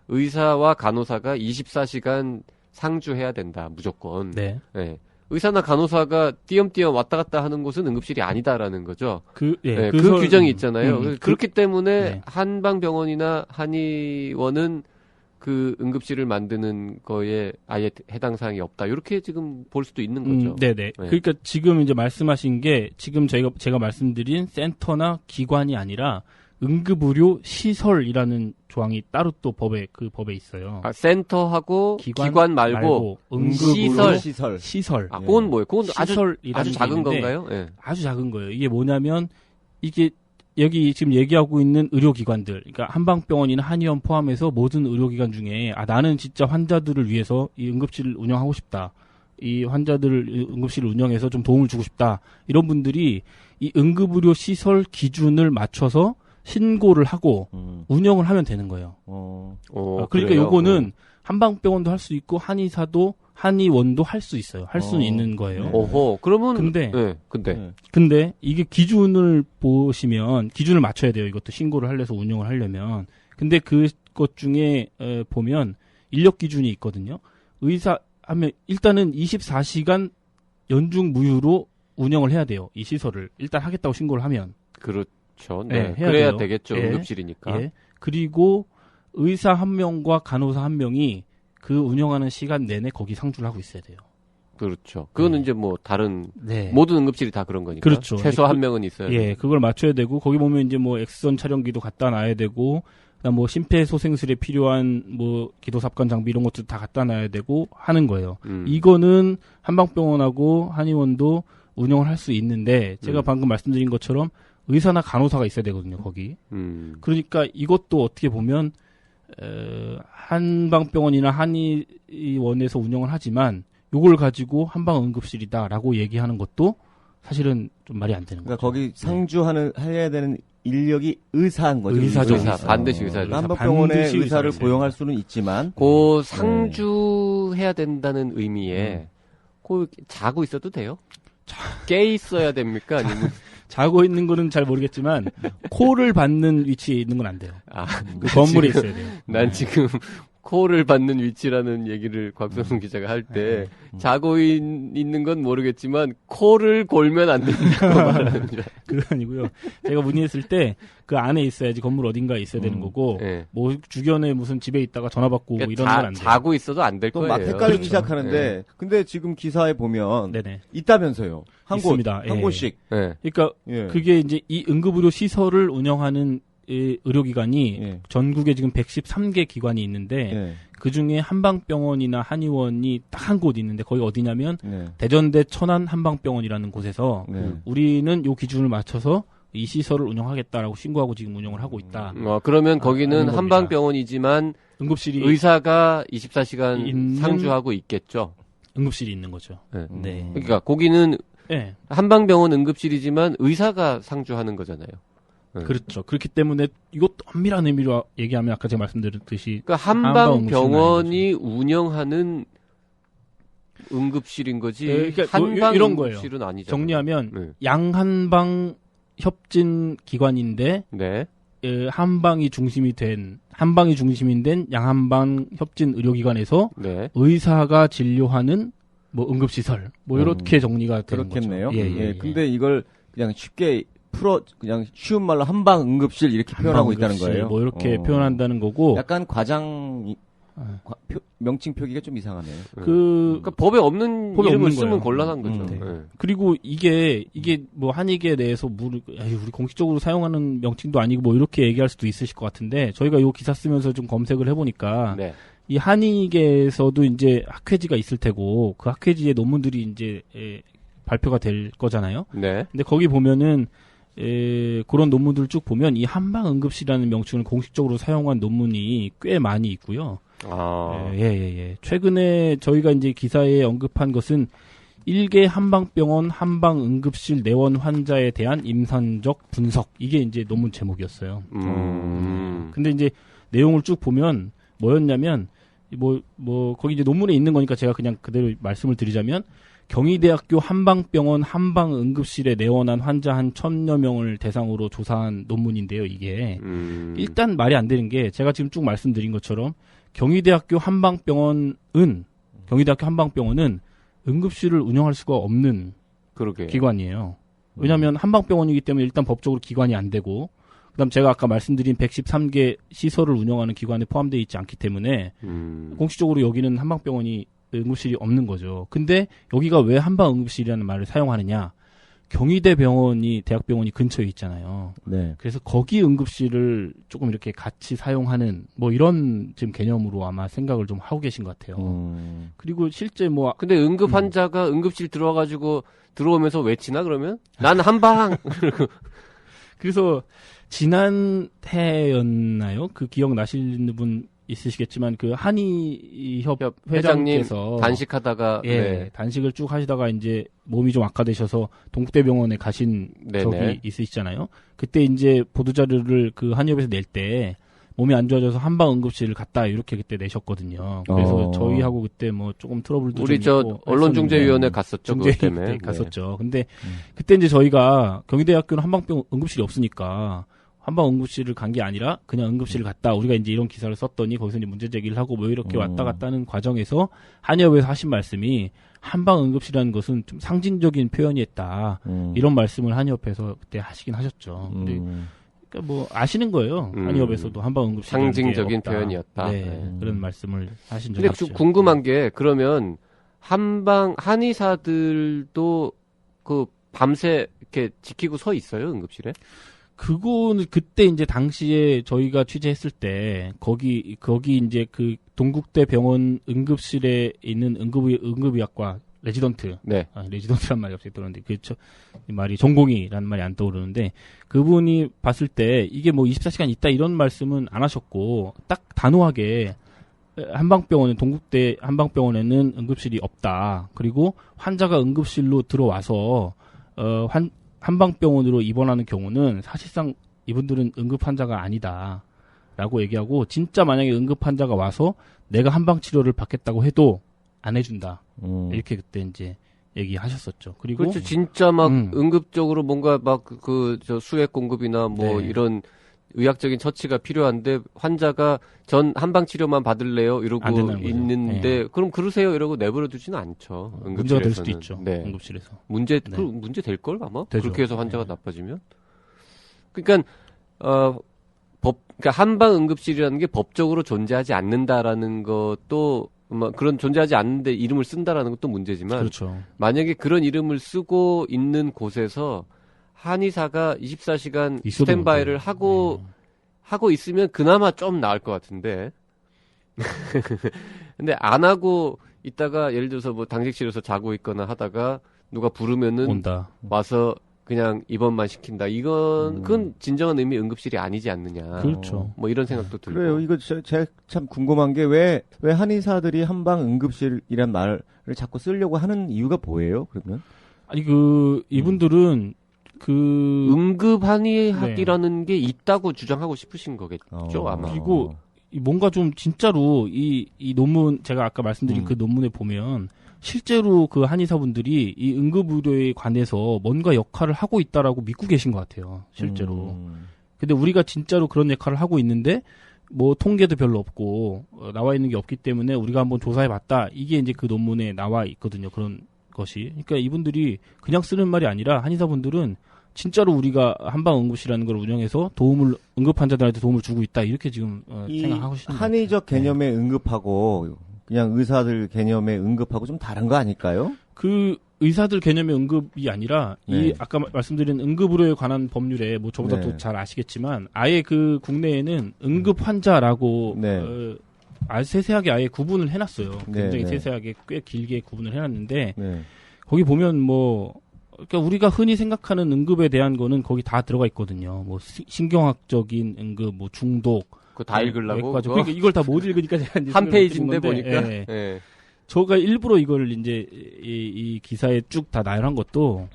의사와 간호사가 24시간 상주해야 된다. 무조건. 네. 네. 의사나 간호사가 띄엄띄엄 왔다 갔다 하는 곳은 응급실이 아니다라는 거죠. 그 네, 그 설- 규정이 있잖아요. 그렇기 때문에 네. 한방병원이나 한의원은 그 응급실을 만드는 거에 아예 해당 사항이 없다. 이렇게 지금 볼 수도 있는 거죠. 네네. 네. 그러니까 지금 이제 말씀하신 게 지금 제가 말씀드린 센터나 기관이 아니라 응급의료 시설이라는 조항이 따로 또 법에 있어요. 아, 센터하고 기관 말고 응급의료 시설. 시설. 아, 그건 뭐예요? 그건 시설이라는 아주 게 작은 있는데 건가요? 예. 아주 작은 거예요. 이게 뭐냐면 이게 여기 지금 얘기하고 있는 의료기관들, 그러니까 한방병원이나 한의원 포함해서 모든 의료기관 중에 나는 진짜 환자들을 위해서 이 응급실을 운영하고 싶다. 이 환자들을 응급실을 운영해서 좀 도움을 주고 싶다. 이런 분들이 이 응급의료 시설 기준을 맞춰서 신고를 하고 운영을 하면 되는 거예요. 그러니까 그래요? 요거는 한방병원도 할 수 있고 한의사도 한의원도 할 수 있어요. 할 수는 있는 거예요. 오호. 그러면 근데 근데 이게 기준을 보시면 기준을 맞춰야 돼요. 이것도 신고를 하려서 운영을 하려면. 근데 그것 중에 보면 인력 기준이 있거든요. 의사 하면 일단은 24시간 연중 무휴로 운영을 해야 돼요. 이 시설을 일단 하겠다고 신고를 하면. 그렇죠. 네, 네. 해야 그래야 돼요. 되겠죠. 예. 응급실이니까. 예. 그리고 의사 한 명과 간호사 한 명이 그 운영하는 시간 내내 거기 상주를 하고 있어야 돼요. 그렇죠. 그거는 네. 이제 뭐 다른 네. 모든 응급실이 다 그런 거니까. 그렇죠. 최소 한 명은 있어야 예, 돼요. 그걸 맞춰야 되고 거기 보면 이제 뭐 엑스선 촬영기도 갖다 놔야 되고 그다음 뭐 심폐소생술에 필요한 뭐 기도삽관 장비 이런 것도 다 갖다 놔야 되고 하는 거예요. 이거는 한방병원하고 한의원도 운영을 할 수 있는데 제가 방금 말씀드린 것처럼 의사나 간호사가 있어야 되거든요, 거기. 그러니까 이것도 어떻게 보면 한방병원이나 한의원에서 운영을 하지만 요걸 가지고 한방응급실이다라고 얘기하는 것도 사실은 좀 말이 안 되는 그러니까 거죠. 거기 해야 되는 인력이 의사인 거죠. 의사죠. 의사, 반드시 의사죠. 한방병원에 반드시 의사를 의사가 고용할 수는 있지만 그 상주해야 된다는 의미에 그 자고 있어도 돼요? 깨 있어야 됩니까? 아니면 자고 있는 거는 잘 모르겠지만 코를 받는 위치에 있는 건 안 돼요. 그 건물에 있어야 돼요. 난 지금 코를 받는 위치라는 얘기를 곽선웅 기자가 할 때 자고 있는 건 모르겠지만 코를 골면 안 된다고 말하는 줄. 그건 아니고요. 제가 문의했을 때 그 안에 있어야지 건물 어딘가에 있어야 되는 거고 네. 뭐 주변에 무슨 집에 있다가 전화 받고 그러니까 이런 건 안 돼요. 자고 있어도 안 될 또 거예요. 막 헷갈리기 그렇죠. 시작하는데 네. 근데 지금 기사에 보면 네네. 있다면서요. 한 곳, 있습니다. 한 예. 곳씩. 네. 그러니까 예. 그게 이제 이 응급의료 시설을 운영하는 의료기관이 예. 전국에 지금 113개 기관이 있는데 예. 그 중에 한방병원이나 한의원이 딱 한 곳 있는데 거기 어디냐면 네. 대전대 천안 한방병원이라는 곳에서 네. 우리는 요 기준을 맞춰서 이 시설을 운영하겠다라고 신고하고 지금 운영을 하고 있다. 그러면 거기는 하는 겁니다. 한방병원이지만 응급실이 의사가 24시간 있는- 상주하고 있겠죠. 응급실이 있는 거죠. 네. 네. 그러니까 거기는 네. 한방병원 응급실이지만 의사가 상주하는 거잖아요. 네. 그렇죠. 그렇기 때문에 이것도 엄밀한 의미로 얘기하면 아까 제가 말씀드렸듯이 그러니까 한방병원이 운영하는 응급실인 거지 네, 그러니까 한방 이런 거예요. 응급실은 아니잖아요. 정리하면 네. 양한방 협진 기관인데 네. 한방이 중심이 된 양한방 협진 의료기관에서 네. 의사가 진료하는 뭐 응급시설 뭐 이렇게 정리가 되는 그렇겠네요. 거죠. 예. 근데 이걸 그냥 쉽게 그냥 쉬운 말로 한방 응급실 이렇게 표현하고 있다는 한방응급실 거예요. 뭐 이렇게 표현한다는 거고 약간 명칭 표기가 좀 이상하네요. 그러니까 법에 없는 법에 이름을 없는 쓰면 거예요. 곤란한 거죠. 네. 네. 그리고 이게 뭐 한의계에 대해서 우리 공식적으로 사용하는 명칭도 아니고 뭐 이렇게 얘기할 수도 있으실 것 같은데 저희가 요 기사 쓰면서 좀 검색을 해보니까 네. 이 한의계에서도 이제 학회지가 있을 테고 그 학회지의 논문들이 이제 발표가 될 거잖아요. 네. 근데 거기 보면은 그런 논문들을 쭉 보면 이 한방응급실이라는 명칭을 공식적으로 사용한 논문이 꽤 많이 있고요. 아. 예. 최근에 저희가 이제 기사에 언급한 것은 일개 한방병원 한방응급실 내원 환자에 대한 임상적 분석 이게 이제 논문 제목이었어요. 근데 이제 내용을 쭉 보면 뭐였냐면 거기 이제 논문에 있는 거니까 제가 그냥 그대로 말씀을 드리자면 경희대학교 한방병원 한방응급실에 내원한 환자 한 1,000여 명을 대상으로 조사한 논문인데요, 이게. 일단 말이 안 되는 게 제가 지금 쭉 말씀드린 것처럼 경희대학교 한방병원은 응급실을 운영할 수가 없는 그러게. 기관이에요. 왜냐하면 한방병원이기 때문에 일단 법적으로 기관이 안 되고 그다음 제가 아까 말씀드린 113개 시설을 운영하는 기관에 포함되어 있지 않기 때문에 공식적으로 여기는 한방병원이 응급실이 없는 거죠. 근데 여기가 왜 한방응급실이라는 말을 사용하느냐? 경희대 병원이 대학병원이 근처에 있잖아요. 네. 그래서 거기 응급실을 조금 이렇게 같이 사용하는 뭐 이런 지금 개념으로 아마 생각을 좀 하고 계신 것 같아요. 그리고 실제 뭐 근데 응급 환자가 응급실 들어오면서 외치나 그러면? 난 한방. 그래서 지난 해였나요? 그 기억 나시는 분 있으시겠지만 그 한의협 회장님께서 단식하다가 네. 단식을 쭉 하시다가 이제 몸이 좀 악화되셔서 동국대병원에 가신 네네. 적이 있으시잖아요. 그때 이제 보도자료를 그 한의협에서 낼 때 몸이 안 좋아져서 한방응급실을 갔다 이렇게 그때 내셨거든요. 그래서 저희하고 그때 뭐 조금 트러블도 우리 좀 저 있고 언론중재위원회 갔었죠. 그것 중재위 때문에. 때 갔었죠. 근데 그때 이제 저희가 경희대학교는 한방병 응급실이 없으니까 한방응급실을 간 게 아니라 그냥 응급실을 갔다. 우리가 이제 이런 기사를 썼더니 거기서 이제 문제 제기를 하고 뭐 이렇게 왔다 갔다 하는 과정에서 한의협에서 하신 말씀이 한방응급실이라는 것은 좀 상징적인 표현이었다. 이런 말씀을 한의협에서 그때 하시긴 하셨죠. 근데 그러니까 뭐 아시는 거예요. 한의협에서도 한방응급실 상징적인 표현이었다. 네, 그런 말씀을 하신 적이 근데 있죠. 좀 궁금한 게 그러면 한의사들도 그 밤새 이렇게 지키고 서 있어요 응급실에? 그거는 그때 이제 당시에 저희가 취재했을 때 거기 이제 그 동국대 병원 응급실에 있는 응급의학과 레지던트. 네. 레지던트란 말이 갑자기 떠오르는데, 이 말이 전공의라는 말이 안 떠오르는데, 그분이 봤을 때 이게 뭐 24시간 있다 이런 말씀은 안 하셨고, 딱 단호하게 동국대 한방병원에는 응급실이 없다. 그리고 환자가 응급실로 들어와서, 한방병원으로 입원하는 경우는 사실상 이분들은 응급 환자가 아니다. 라고 얘기하고, 진짜 만약에 응급 환자가 와서 내가 한방 치료를 받겠다고 해도 안 해준다. 이렇게 그때 이제 얘기하셨었죠. 그리고 그렇죠. 진짜 막 응급적으로 뭔가 막 저 수액 공급이나 뭐 네. 이런 의학적인 처치가 필요한데 환자가 전 한방 치료만 받을래요 안 이러고 된다는 거죠. 있는데 그럼 그러세요 이러고 내버려 두지는 않죠. 문제가 될 응급실에서는. 수도 있죠. 네. 응급실에서. 문제 네. 문제 될 걸 아마. 되죠. 그렇게 해서 환자가 네. 나빠지면. 그러니까 그러니까 한방 응급실이라는 게 법적으로 존재하지 않는다라는 것도 그런 존재하지 않는데 이름을 쓴다라는 것도 문제지만 그렇죠. 만약에 그런 이름을 쓰고 있는 곳에서 한의사가 24시간 있어도 스탠바이를 문제. 하고 있으면 그나마 좀 나을 것 같은데. 근데 안 하고 있다가 예를 들어서 뭐 당직실에서 자고 있거나 하다가 누가 부르면은 온다. 와서 그냥 입원만 시킨다. 그건 진정한 의미 응급실이 아니지 않느냐. 그렇죠. 뭐 이런 생각도 들고. 그래요. 이거 제가 참 궁금한 게 왜 한의사들이 한방 응급실이란 말을 자꾸 쓰려고 하는 이유가 뭐예요? 그러면? 아니 이분들은 응급 한의학이라는 게 있다고 주장하고 싶으신 거겠죠, 아마. 그리고 뭔가 좀 진짜로 이 논문 제가 아까 말씀드린 그 논문에 보면 실제로 그 한의사분들이 이 응급의료에 관해서 뭔가 역할을 하고 있다라고 믿고 계신 것 같아요. 실제로. 근데 우리가 진짜로 그런 역할을 하고 있는데 뭐 통계도 별로 없고 나와 있는 게 없기 때문에 우리가 한번 조사해봤다. 이게 이제 그 논문에 나와 있거든요. 그런 것이. 그러니까 이분들이 그냥 쓰는 말이 아니라 한의사분들은 진짜로 우리가 한방응급실이라는 걸 운영해서 응급 환자들한테 도움을 주고 있다. 이렇게 지금 생각하고 계시는 것 한의적 같아요. 개념의 응급하고 그냥 의사들 개념의 응급하고 좀 다른 거 아닐까요? 그 의사들 개념의 응급이 아니라 이 아까 말씀드린 응급의료에 관한 법률에 뭐 저보다 더 잘 아시겠지만 아예 그 국내에는 응급 환자라고 세세하게 아예 구분을 해놨어요. 굉장히 세세하게 꽤 길게 구분을 해놨는데 거기 보면 그러니까 우리가 흔히 생각하는 응급에 대한 거는 거기 다 들어가 있거든요. 뭐 신경학적인 응급, 뭐 중독. 그거 다 읽으려고? 그러니까 이걸 다 못 읽으니까 제가 이제 한 페이지인데 건데, 보니까. 예. 예. 저가 일부러 이걸 이제 이 기사에 쭉 다 나열한 것도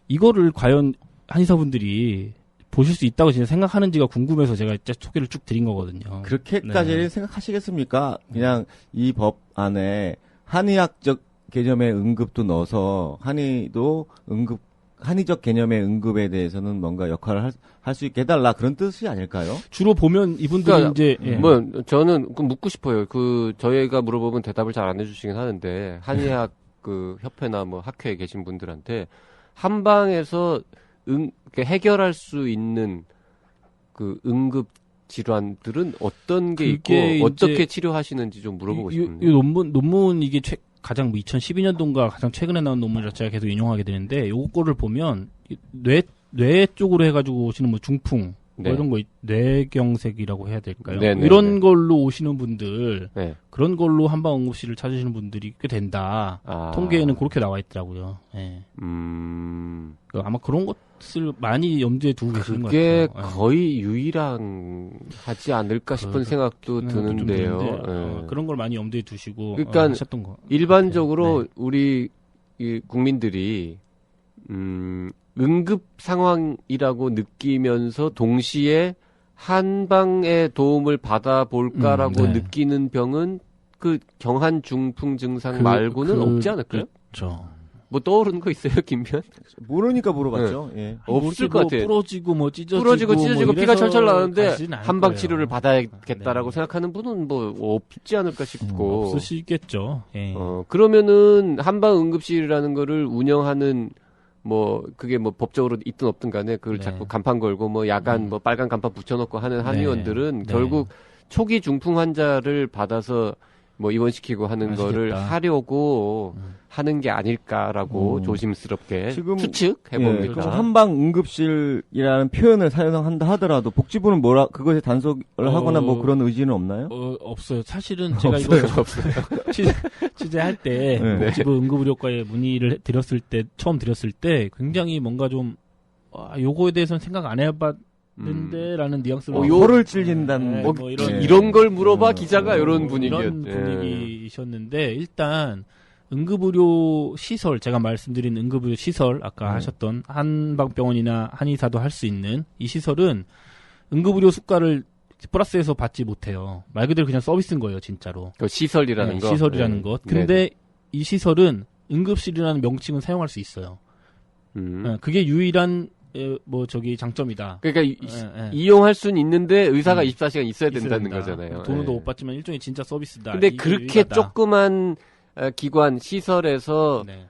이거를 과연 한의사분들이 보실 수 있다고 진짜 생각하는지가 궁금해서 제가 진짜 소개를 쭉 드린 거거든요. 그렇게까지 생각하시겠습니까? 그냥 이 법 안에 한의학적 개념의 응급도 넣어서 한의적 개념의 응급에 대해서는 뭔가 역할을 할 수 있게 해달라 그런 뜻이 아닐까요? 주로 보면 이분들이 그러니까 이제 저는 묻고 싶어요. 저희가 물어보면 대답을 잘 안 해주시긴 하는데 한의학 그 협회나 뭐 학회에 계신 분들한테 한방에서 해결할 수 있는 그 응급 질환들은 어떤 게 있고 어떻게 치료하시는지 좀 물어보고 싶은데. 이 논문 이게 가장 2012년도인가 가장 최근에 나온 논문이라 제가 계속 인용하게 되는데 요거를 보면 뇌 쪽으로 해가지고 오시는 뭐 중풍 뭐 이런 거 뇌경색이라고 해야 될까요? 이런 걸로 오시는 분들 그런 걸로 한방응급실을 찾으시는 분들이 꽤 된다. 통계에는 그렇게 나와 있더라고요. 아마 그런 것을 많이 염두에 두고 계시는 것 같아요. 그게 거의 유일하지 않을까 싶은 생각도 드는데요. 그런 걸 많이 염두에 두시고 그러니까 하셨던 거. 일반적으로 우리 이 국민들이 응급 상황이라고 느끼면서 동시에 한방의 도움을 받아볼까라고 느끼는 병은 그 경한 중풍 증상 말고는 없지 않을까요? 그렇죠. 뭐 떠오르는 거 있어요, 김변? 모르니까 물어봤죠. 없을 것 같아요. 부러지고 찢어지고 피가 철철 나는데 한방 치료를 받아야겠다라고 생각하는 분은 뭐 없지 않을까 싶고. 없으시겠죠. 그러면은 한방 응급실이라는 거를 운영하는 그게 법적으로 있든 없든 간에 그걸 자꾸 간판 걸고 야간 빨간 간판 붙여놓고 하는 한의원들은 결국 초기 중풍 환자를 받아서 뭐 입원시키고 하는 아시겠다. 거를 하려고 하는 게 아닐까라고 조심스럽게 지금- 추측해 예, 봅니다. 그럼 한방 응급실이라는 표현을 사용한다 하더라도 복지부는 그것에 단속을 하거나 뭐 그런 의지는 없나요? 없어요. 사실은 제가 이거 취재할 때 네. 복지부 응급의료과에 문의를 처음 드렸을 때 굉장히 뭔가 좀 요거에 대해서는 생각 안 해봤는데라는 뉘앙스로 혀를 찔린다는 네, 뭐 이런 이런 걸 물어봐 기자가 이런 이런 분위기였. 분위기이셨는데 일단 응급의료 시설 제가 말씀드린 응급의료 시설 아까 하셨던 한방병원이나 한의사도 할 수 있는 이 시설은 응급의료 수가를 플러스해서 받지 못해요. 말 그대로 그냥 서비스인 거예요, 진짜로. 그 시설이라는 네, 거. 시설이라는 네. 것. 근데 이 시설은 응급실이라는 명칭은 사용할 수 있어요. 네, 그게 유일한 장점이다. 그러니까 예. 이용할 수는 있는데 의사가 24시간 있어야 된다는 있어야 된다. 거잖아요. 돈도 예. 못 받지만 일종의 진짜 서비스다. 근데 이게 그렇게 유일하다. 조그만 기관 시설에서 네.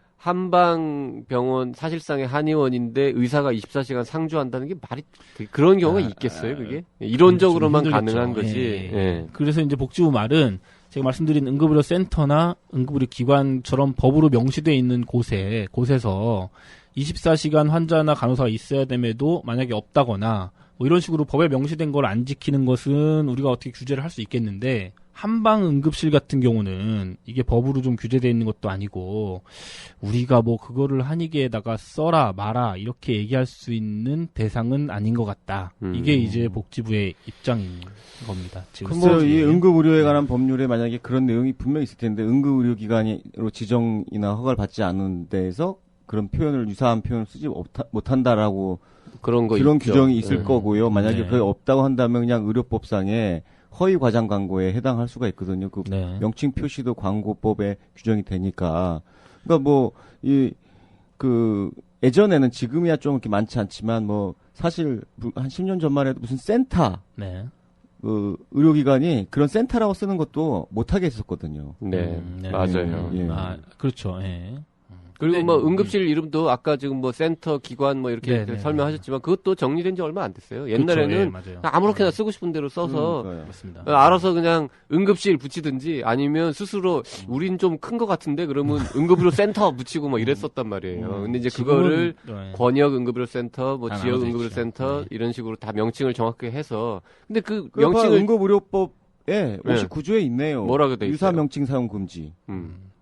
한방병원 사실상의 한의원인데 의사가 24시간 상주한다는 게 말이 그런 경우가 있겠어요, 그게? 이론적으로만 좀 힘들겠죠. 가능한 거지. 예. 예. 그래서 이제 복지부 말은 제가 말씀드린 응급의료 센터나 응급의료 기관처럼 법으로 명시되어 있는 곳에서 24시간 환자나 간호사가 있어야 됨에도 만약에 없다거나 뭐 이런 식으로 법에 명시된 걸 안 지키는 것은 우리가 어떻게 규제를 할 수 있겠는데 한방 응급실 같은 경우는 이게 법으로 좀 규제되어 있는 것도 아니고 우리가 뭐 그거를 한의계에다가 써라 마라 이렇게 얘기할 수 있는 대상은 아닌 것 같다. 이게 이제 복지부의 입장인 겁니다. 지금 글쎄요, 이 응급의료에 관한 법률에 만약에 그런 내용이 분명히 있을 텐데 응급의료기관으로 지정이나 허가를 받지 않은 데에서 그런 표현을 유사한 표현을 쓰지 못한다라고 그런 그런 있죠. 규정이 있을 예. 거고요. 만약에 네. 그게 없다고 한다면 그냥 의료법상에 허위 과장 광고에 해당할 수가 있거든요. 그 네. 명칭 표시도 광고법에 규정이 되니까. 그러니까 예전에는 지금이야 좀 이렇게 많지 않지만 사실 한 10년 전만 해도 무슨 센터 네. 의료기관이 그런 센터라고 쓰는 것도 못하게 했었거든요. 네, 네. 맞아요. 예. 그렇죠. 예. 그리고 근데- 뭐 응급실 이름도 아까 지금 뭐 센터 기관 뭐 이렇게 네, 네, 설명하셨지만 그것도 정리된 지 얼마 안 됐어요. 그렇죠. 옛날에는 예, 맞아요. 아무렇게나 쓰고 싶은 대로 써서 그러니까요. 맞습니다. 알아서 그냥 응급실 붙이든지 아니면 스스로 우린 좀 큰 것 같은데 그러면 응급의료 센터 붙이고 뭐 이랬었단 말이에요. 근데 이제 그거를 지금은, 네. 권역 응급의료 센터, 뭐 다 지역 나눠져 응급의료 있죠. 센터 네. 이런 식으로 다 명칭을 정확하게 해서 근데 그 명칭을 명칭을 응급의료법에 59조에 있네요. 뭐라고 돼 있어요? 유사 명칭 사용 금지.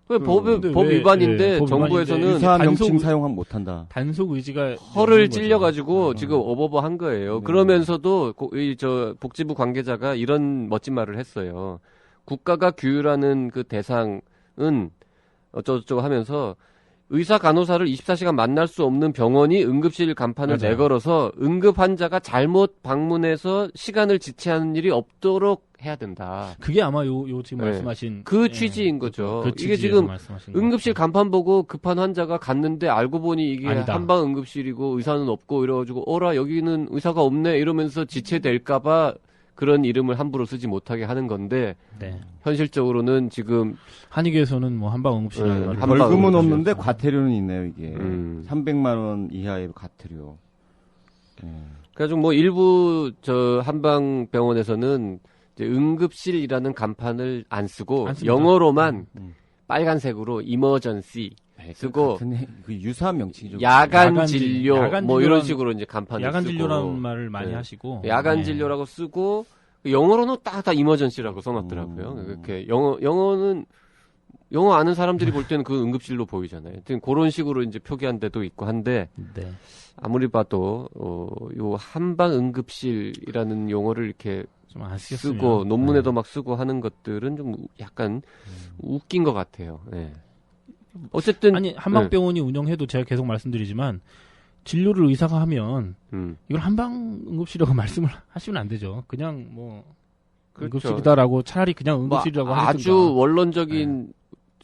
그 근데 법 왜- 위반인데 예, 법 정부에서는 위반인데 유사 단속- 명칭 사용하면 못한다. 단속 의지가 허를 없는 거죠. 찔려가지고 지금 어버버한 거예요. 네. 그러면서도 복지부 관계자가 이런 멋진 말을 했어요. 국가가 규율하는 그 대상은 어쩌고저쩌고 하면서 의사 간호사를 24시간 만날 수 없는 병원이 응급실 간판을 맞아요. 내걸어서 응급 환자가 잘못 방문해서 시간을 지체하는 일이 없도록 해야 된다. 그게 아마 요 지금 네. 말씀하신 그 취지인 거죠. 그 이게 취지에서 지금 말씀하신 거. 응급실 간판 보고 급한 환자가 갔는데 알고 보니 이게 아니다. 한방 응급실이고 의사는 없고 이래가지고 어라 여기는 의사가 없네 이러면서 지체될까봐 그런 이름을 함부로 쓰지 못하게 하는 건데 네. 현실적으로는 지금 한의계에서는 뭐 한방 응급실이라는 네, 말을 한방 벌금은 응급실. 없는데 과태료는 있네요, 이게. 음. 300만 원 이하의 과태료. 그래가지고 뭐 일부 한방 병원에서는 이제 응급실이라는 간판을 안 쓰고 안 씁니다. 영어로만 음. 빨간색으로 이머전시 쓰고 같은 그 유사 명칭이죠. 야간 진료 야간 뭐 이런 진료라는- 식으로 이제 간판을 야간 쓰고 진료라는 말을 많이 네. 하시고 야간 네. 진료라고 쓰고 영어로는 다 이머전시라고 써놨더라고요. 이렇게 영어는 영어 아는 사람들이 볼 때는 그 응급실로 보이잖아요. 하여튼 그런 식으로 이제 표기한 데도 있고 한데 네. 아무리 봐도 요 한방 응급실이라는 용어를 이렇게 좀 안 쓰셨으면 쓰고 논문에도 막 쓰고 하는 것들은 좀 약간 웃긴 것 같아요. 예. 어쨌든 아니 한방병원이 운영해도 제가 계속 말씀드리지만 진료를 의사가 하면 이걸 한방 응급실이라고 말씀을 하시면 안 되죠. 그냥 뭐 그렇죠. 응급실이다라고 차라리 그냥 뭐 응급실이라고 하든가. 아주 원론적인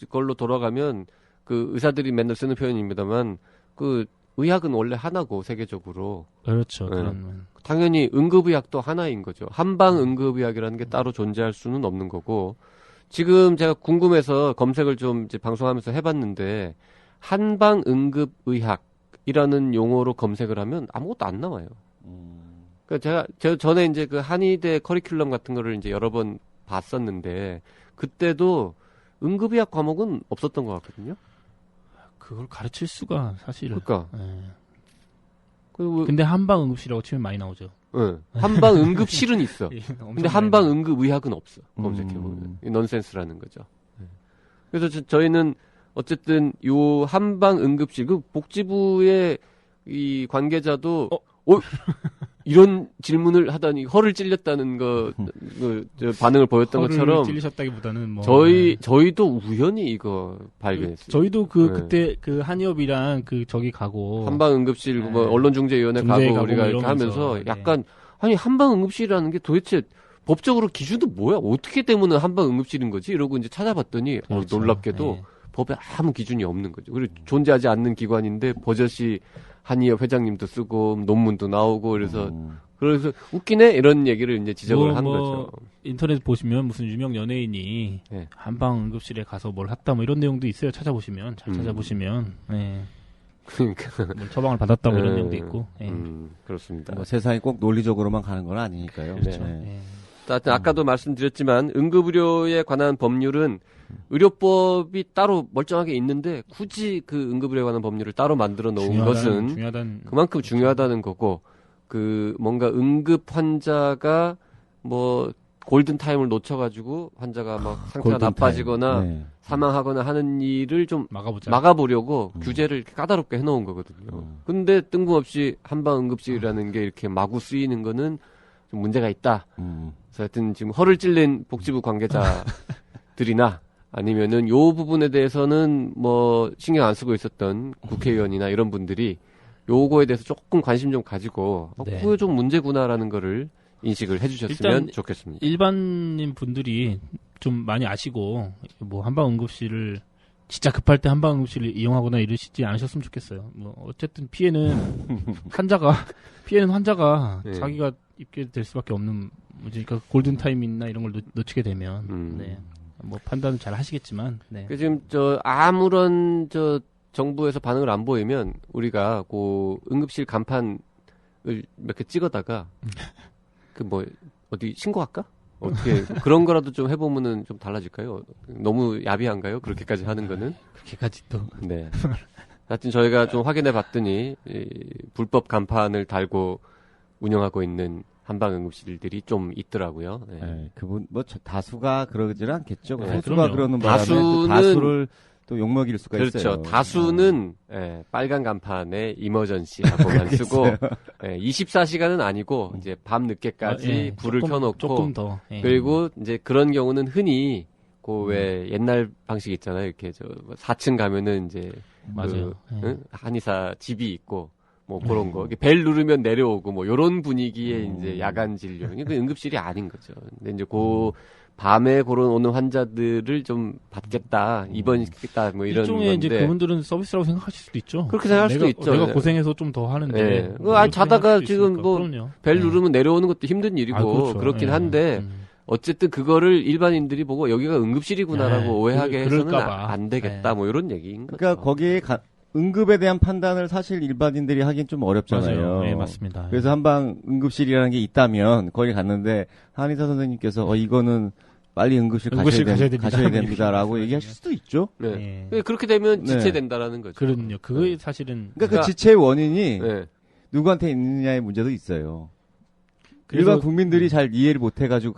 걸로 돌아가면 그 의사들이 맨날 쓰는 표현입니다만 그 의학은 원래 하나고 세계적으로 그렇죠. 네. 그런 당연히 응급의학도 하나인 거죠. 한방 응급의학이라는 게 따로 존재할 수는 없는 거고 지금 제가 궁금해서 검색을 좀 이제 방송하면서 해봤는데 한방 응급의학이라는 용어로 검색을 하면 아무것도 안 나와요. 그러니까 제가 전에 이제 그 한의대 커리큘럼 같은 거를 이제 여러 번 봤었는데 그때도 응급의학 과목은 없었던 것 같거든요. 그걸 가르칠 수가 사실. 그러니까. 예. 그리고 근데 한방 응급실이라고 치면 많이 나오죠. 한방 응급실은 있어. 엄청 근데 많이 한방 나와요. 응급의학은 없어. 검색해보면. 넌센스라는 거죠. 그래서 저희는 어쨌든 요 한방 응급실, 그 복지부의 이 관계자도, 이런 질문을 하다니 허를 찔렸다는 저 반응을 보였던 허를 것처럼 찔리셨다기보다는 뭐 저희도 우연히 이거 발견했어요. 저희도 네. 그때 그 한의업이랑 그 저기 가고 한방응급실 뭐 언론중재위원회 중재에 가고 가고 우리가 이렇게 이러면서, 하면서 약간 아니 한방응급실이라는 게 도대체 법적으로 기준도 뭐야? 어떻게 되면 한방응급실인 거지? 이러고 이제 찾아봤더니 그렇죠. 놀랍게도 예. 법에 아무 기준이 없는 거죠. 그리고 존재하지 않는 기관인데 버젓이 한의협 회장님도 쓰고 논문도 나오고 그래서 웃기네 이런 얘기를 이제 지적을 한 거죠. 인터넷 보시면 무슨 유명 연예인이 네. 한방 응급실에 가서 뭘 했다 뭐 이런 내용도 있어요. 찾아보시면 잘 찾아보시면 네. 그러니까 뭐 처방을 받았다 뭐 이런 내용도 있고. 예. 그렇습니다. 뭐 세상이 꼭 논리적으로만 가는 건 아니니까요. 그렇죠. 네. 예. 하여튼 아까도 말씀드렸지만 응급의료에 관한 법률은 의료법이 따로 멀쩡하게 있는데 굳이 그 응급의료에 관한 법률을 따로 만들어 놓은 것은 중요하다는 그만큼 중요하다는 거고 그 뭔가 응급 환자가 뭐 골든 타임을 놓쳐가지고 환자가 막 상태가 골든 나빠지거나 타임. 네. 사망하거나 하는 일을 좀 막아보자. 막아보려고 규제를 이렇게 까다롭게 해놓은 거거든요. 근데 뜬금없이 한방응급실이라는 게 이렇게 마구 쓰이는 거는 좀 문제가 있다. 그래서 하여튼 지금 허를 찔린 복지부 관계자들이나 아니면은 요 부분에 대해서는 뭐 신경 안 쓰고 있었던 국회의원이나 이런 분들이 요거에 대해서 조금 관심 좀 가지고 네. 그거 좀 문제구나라는 거를 인식을 해주셨으면 일단 좋겠습니다. 일반인 분들이 좀 많이 아시고 뭐 한방 응급실을 진짜 급할 때 한방 응급실을 이용하거나 이러시지 않으셨으면 좋겠어요. 뭐 어쨌든 피해는 환자가 네. 자기가 입게 될 수밖에 없는 문제니까 골든 타임이나 이런 걸 놓치게 되면 네. 뭐 판단은 잘 하시겠지만 네. 그 지금 아무런 정부에서 반응을 안 보이면 우리가 그 응급실 간판을 몇 개 찍어다가 그 뭐 어디 신고할까? 어떻게 그런 거라도 좀 해보면은 좀 달라질까요? 너무 야비한가요? 그렇게까지 하는 거는? 그렇게까지 또 네. 하여튼 저희가 좀 확인해 봤더니 불법 간판을 달고 운영하고 있는 한방응급실들이 좀 있더라고요. 네. 네, 그분 뭐 다수가 그러지는 않겠죠. 네, 소수가 그럼요. 그러는 바람에 다수는- 다수를 또 욕먹일 수가 그렇죠. 있어요. 다수는 빨간 간판에 이머전시라고만 쓰고 24시간은 아니고 이제 밤 늦게까지 불을 켜놓고 조금 더 예. 그리고 이제 그런 경우는 흔히 그 왜 옛날 방식 있잖아요. 이렇게 4층 가면은 이제 맞아요. 예. 응? 한의사 집이 있고 뭐 그런 거. 이렇게 벨 누르면 내려오고 뭐 요런 분위기의 이제 야간 진료. 그 응급실이 아닌 거죠. 근데 이제 밤에 그런 오는 환자들을 좀 받겠다, 입원시키겠다, 뭐 이런 일종의 건데. 이제 그분들은 서비스라고 생각하실 수도 있죠. 그렇게 생각할 수도 있죠. 내가 네. 고생해서 좀 더 하는데. 네. 뭐 아니, 이렇게 자다가 생각할 수도 지금 있으니까. 뭐 그럼요. 벨 네. 누르면 내려오는 것도 힘든 일이고 그렇죠. 그렇긴 예. 한데 어쨌든 그거를 일반인들이 보고 여기가 응급실이구나라고 네. 오해하게 해서는 그럴까봐. 안 되겠다, 뭐 이런 얘기인 거죠. 그러니까 거기에 응급에 대한 판단을 사실 일반인들이 하긴 좀 어렵잖아요. 맞아요. 네, 맞습니다. 그래서 한방 응급실이라는 게 있다면 거기 갔는데 한의사 선생님께서 이거는 빨리 응급실 가셔야 됩니다라고 얘기하실 수도 있죠. 네. 예. 그렇게 되면 네. 지체된다라는 거죠. 그럼요. 그게 사실은 그러니까 그 지체의 원인이 네. 누구한테 있느냐의 문제도 있어요. 그래서- 일반 국민들이 잘 이해를 못 해가지고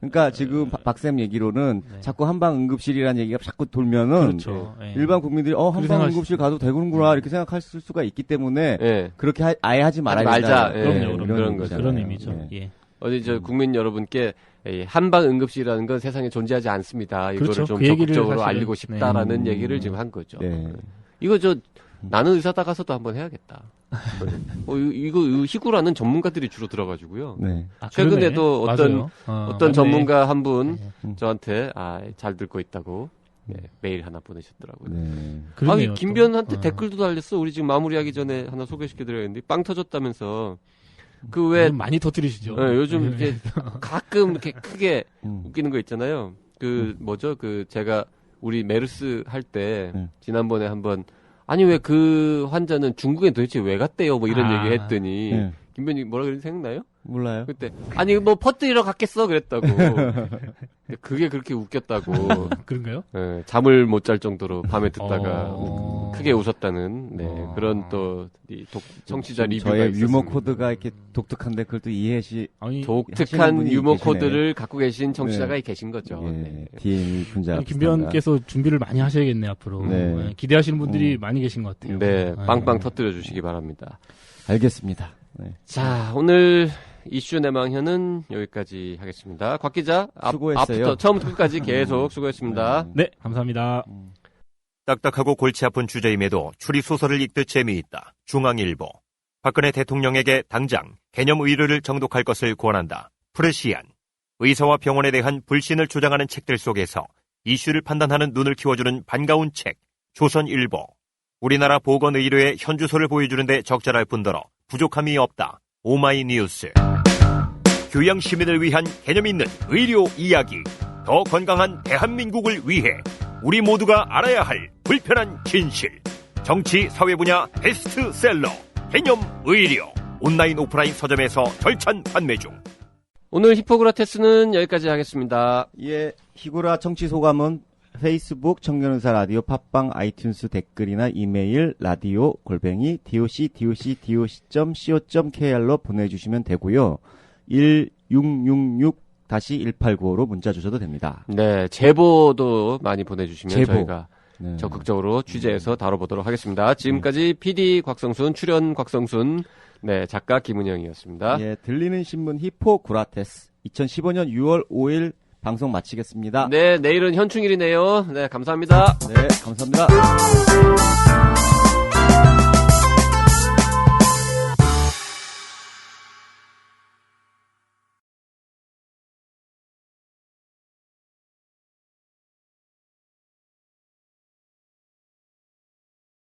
그러니까 지금 박쌤 얘기로는 네. 자꾸 한방 응급실이라는 얘기가 자꾸 돌면은 그렇죠. 예. 일반 국민들이 한방 생각할 응급실 가도 되는구나 이렇게 생각할 수가 있기 때문에 네. 그렇게 아예 하지 말아야 하지 말자. 된다. 예, 그럼요. 그런 이런 거죠. 그런 의미잖아요. 의미죠. 예. 예. 어디 국민 여러분께 한방 응급실이라는 건 세상에 존재하지 않습니다. 이거를 그렇죠. 좀 그 얘기를 적극적으로 사실은, 알리고 싶다라는 네. 얘기를 지금 한 거죠. 네. 이거 나는 의사다 가서도 한번 해야겠다. 이거 희구라는 전문가들이 주로 들어가지고 네. 아, 최근에도 그러네. 어떤 맞네. 전문가 한 분 네. 저한테 잘 듣고 있다고 메일 하나 보내셨더라고요. 네. 그러네요, 김변한테 또. 댓글도 달렸어. 우리 지금 마무리하기 전에 하나 소개시켜드려야겠는데 빵 터졌다면서 그 왜 요즘 많이 터뜨리시죠. 요즘 이렇게 가끔 이렇게 크게 음. 웃기는 거 있잖아요. 제가 우리 메르스 할 때 지난번에 한번 아니 왜 그 환자는 중국에 도대체 왜 갔대요? 뭐 이런 얘기 했더니 네. 김변이 뭐라 그랬는지 생각나요? 몰라요. 그때 아니 뭐 퍼뜨리러 갔겠어 그랬다고. 근데 그게 그렇게 웃겼다고. 그런가요? 예, 잠을 못 잘 정도로 밤에 듣다가 어. 크게 웃었다는 그런 또 청취자 리뷰가 저의 있었습니다. 유머 코드가 이렇게 독특한데 그걸 또 이해시 아니, 하시는 독특한 분이 유머 계시네. 코드를 갖고 계신 청취자가 네. 계신 거죠. 예, 네. DM이 분자. 김변께서 준비를 많이 하셔야겠네요 앞으로. 네. 네, 기대하시는 분들이 많이 계신 것 같아요. 네, 빵빵 터뜨려 주시기 바랍니다. 알겠습니다. 네. 자, 오늘 이슈 내망현은 여기까지 하겠습니다. 곽 기자, 수고했어요. 앞부터 처음부터 끝까지 계속 수고했습니다. 네, 감사합니다. 딱딱하고 골치 아픈 주제임에도 추리소설을 읽듯 재미있다. 중앙일보. 박근혜 대통령에게 당장 개념 의료를 정독할 것을 권한다. 프레시안. 의사와 병원에 대한 불신을 조장하는 책들 속에서 이슈를 판단하는 눈을 키워주는 반가운 책. 조선일보. 우리나라 보건의료의 현주소를 보여주는데 적절할 뿐더러 부족함이 없다. 오마이뉴스. 교양 시민을 위한 개념 있는 의료 이야기. 더 건강한 대한민국을 위해 우리 모두가 알아야 할 불편한 진실. 정치 사회 분야 베스트셀러 개념 의료. 온라인 오프라인 서점에서 절찬 판매 중. 오늘 히포크라테스는 여기까지 하겠습니다. 예, 희구라 정치 소감은 페이스북 청년의사 라디오 팟빵 아이튠스 댓글이나 이메일 라디오 /doc.co.kr로 보내주시면 되고요. 1666-189로 문자 주셔도 됩니다. 네, 제보도 많이 보내주시면 제보. 저희가 네. 적극적으로 취재해서 다뤄보도록 하겠습니다. 지금까지 PD 곽성순, 출연 곽성순, 네, 작가 김은영이었습니다. 예, 들리는 신문 히포크라테스 2015년 6월 5일 방송 마치겠습니다. 네, 내일은 현충일이네요. 네, 감사합니다. 네, 감사합니다.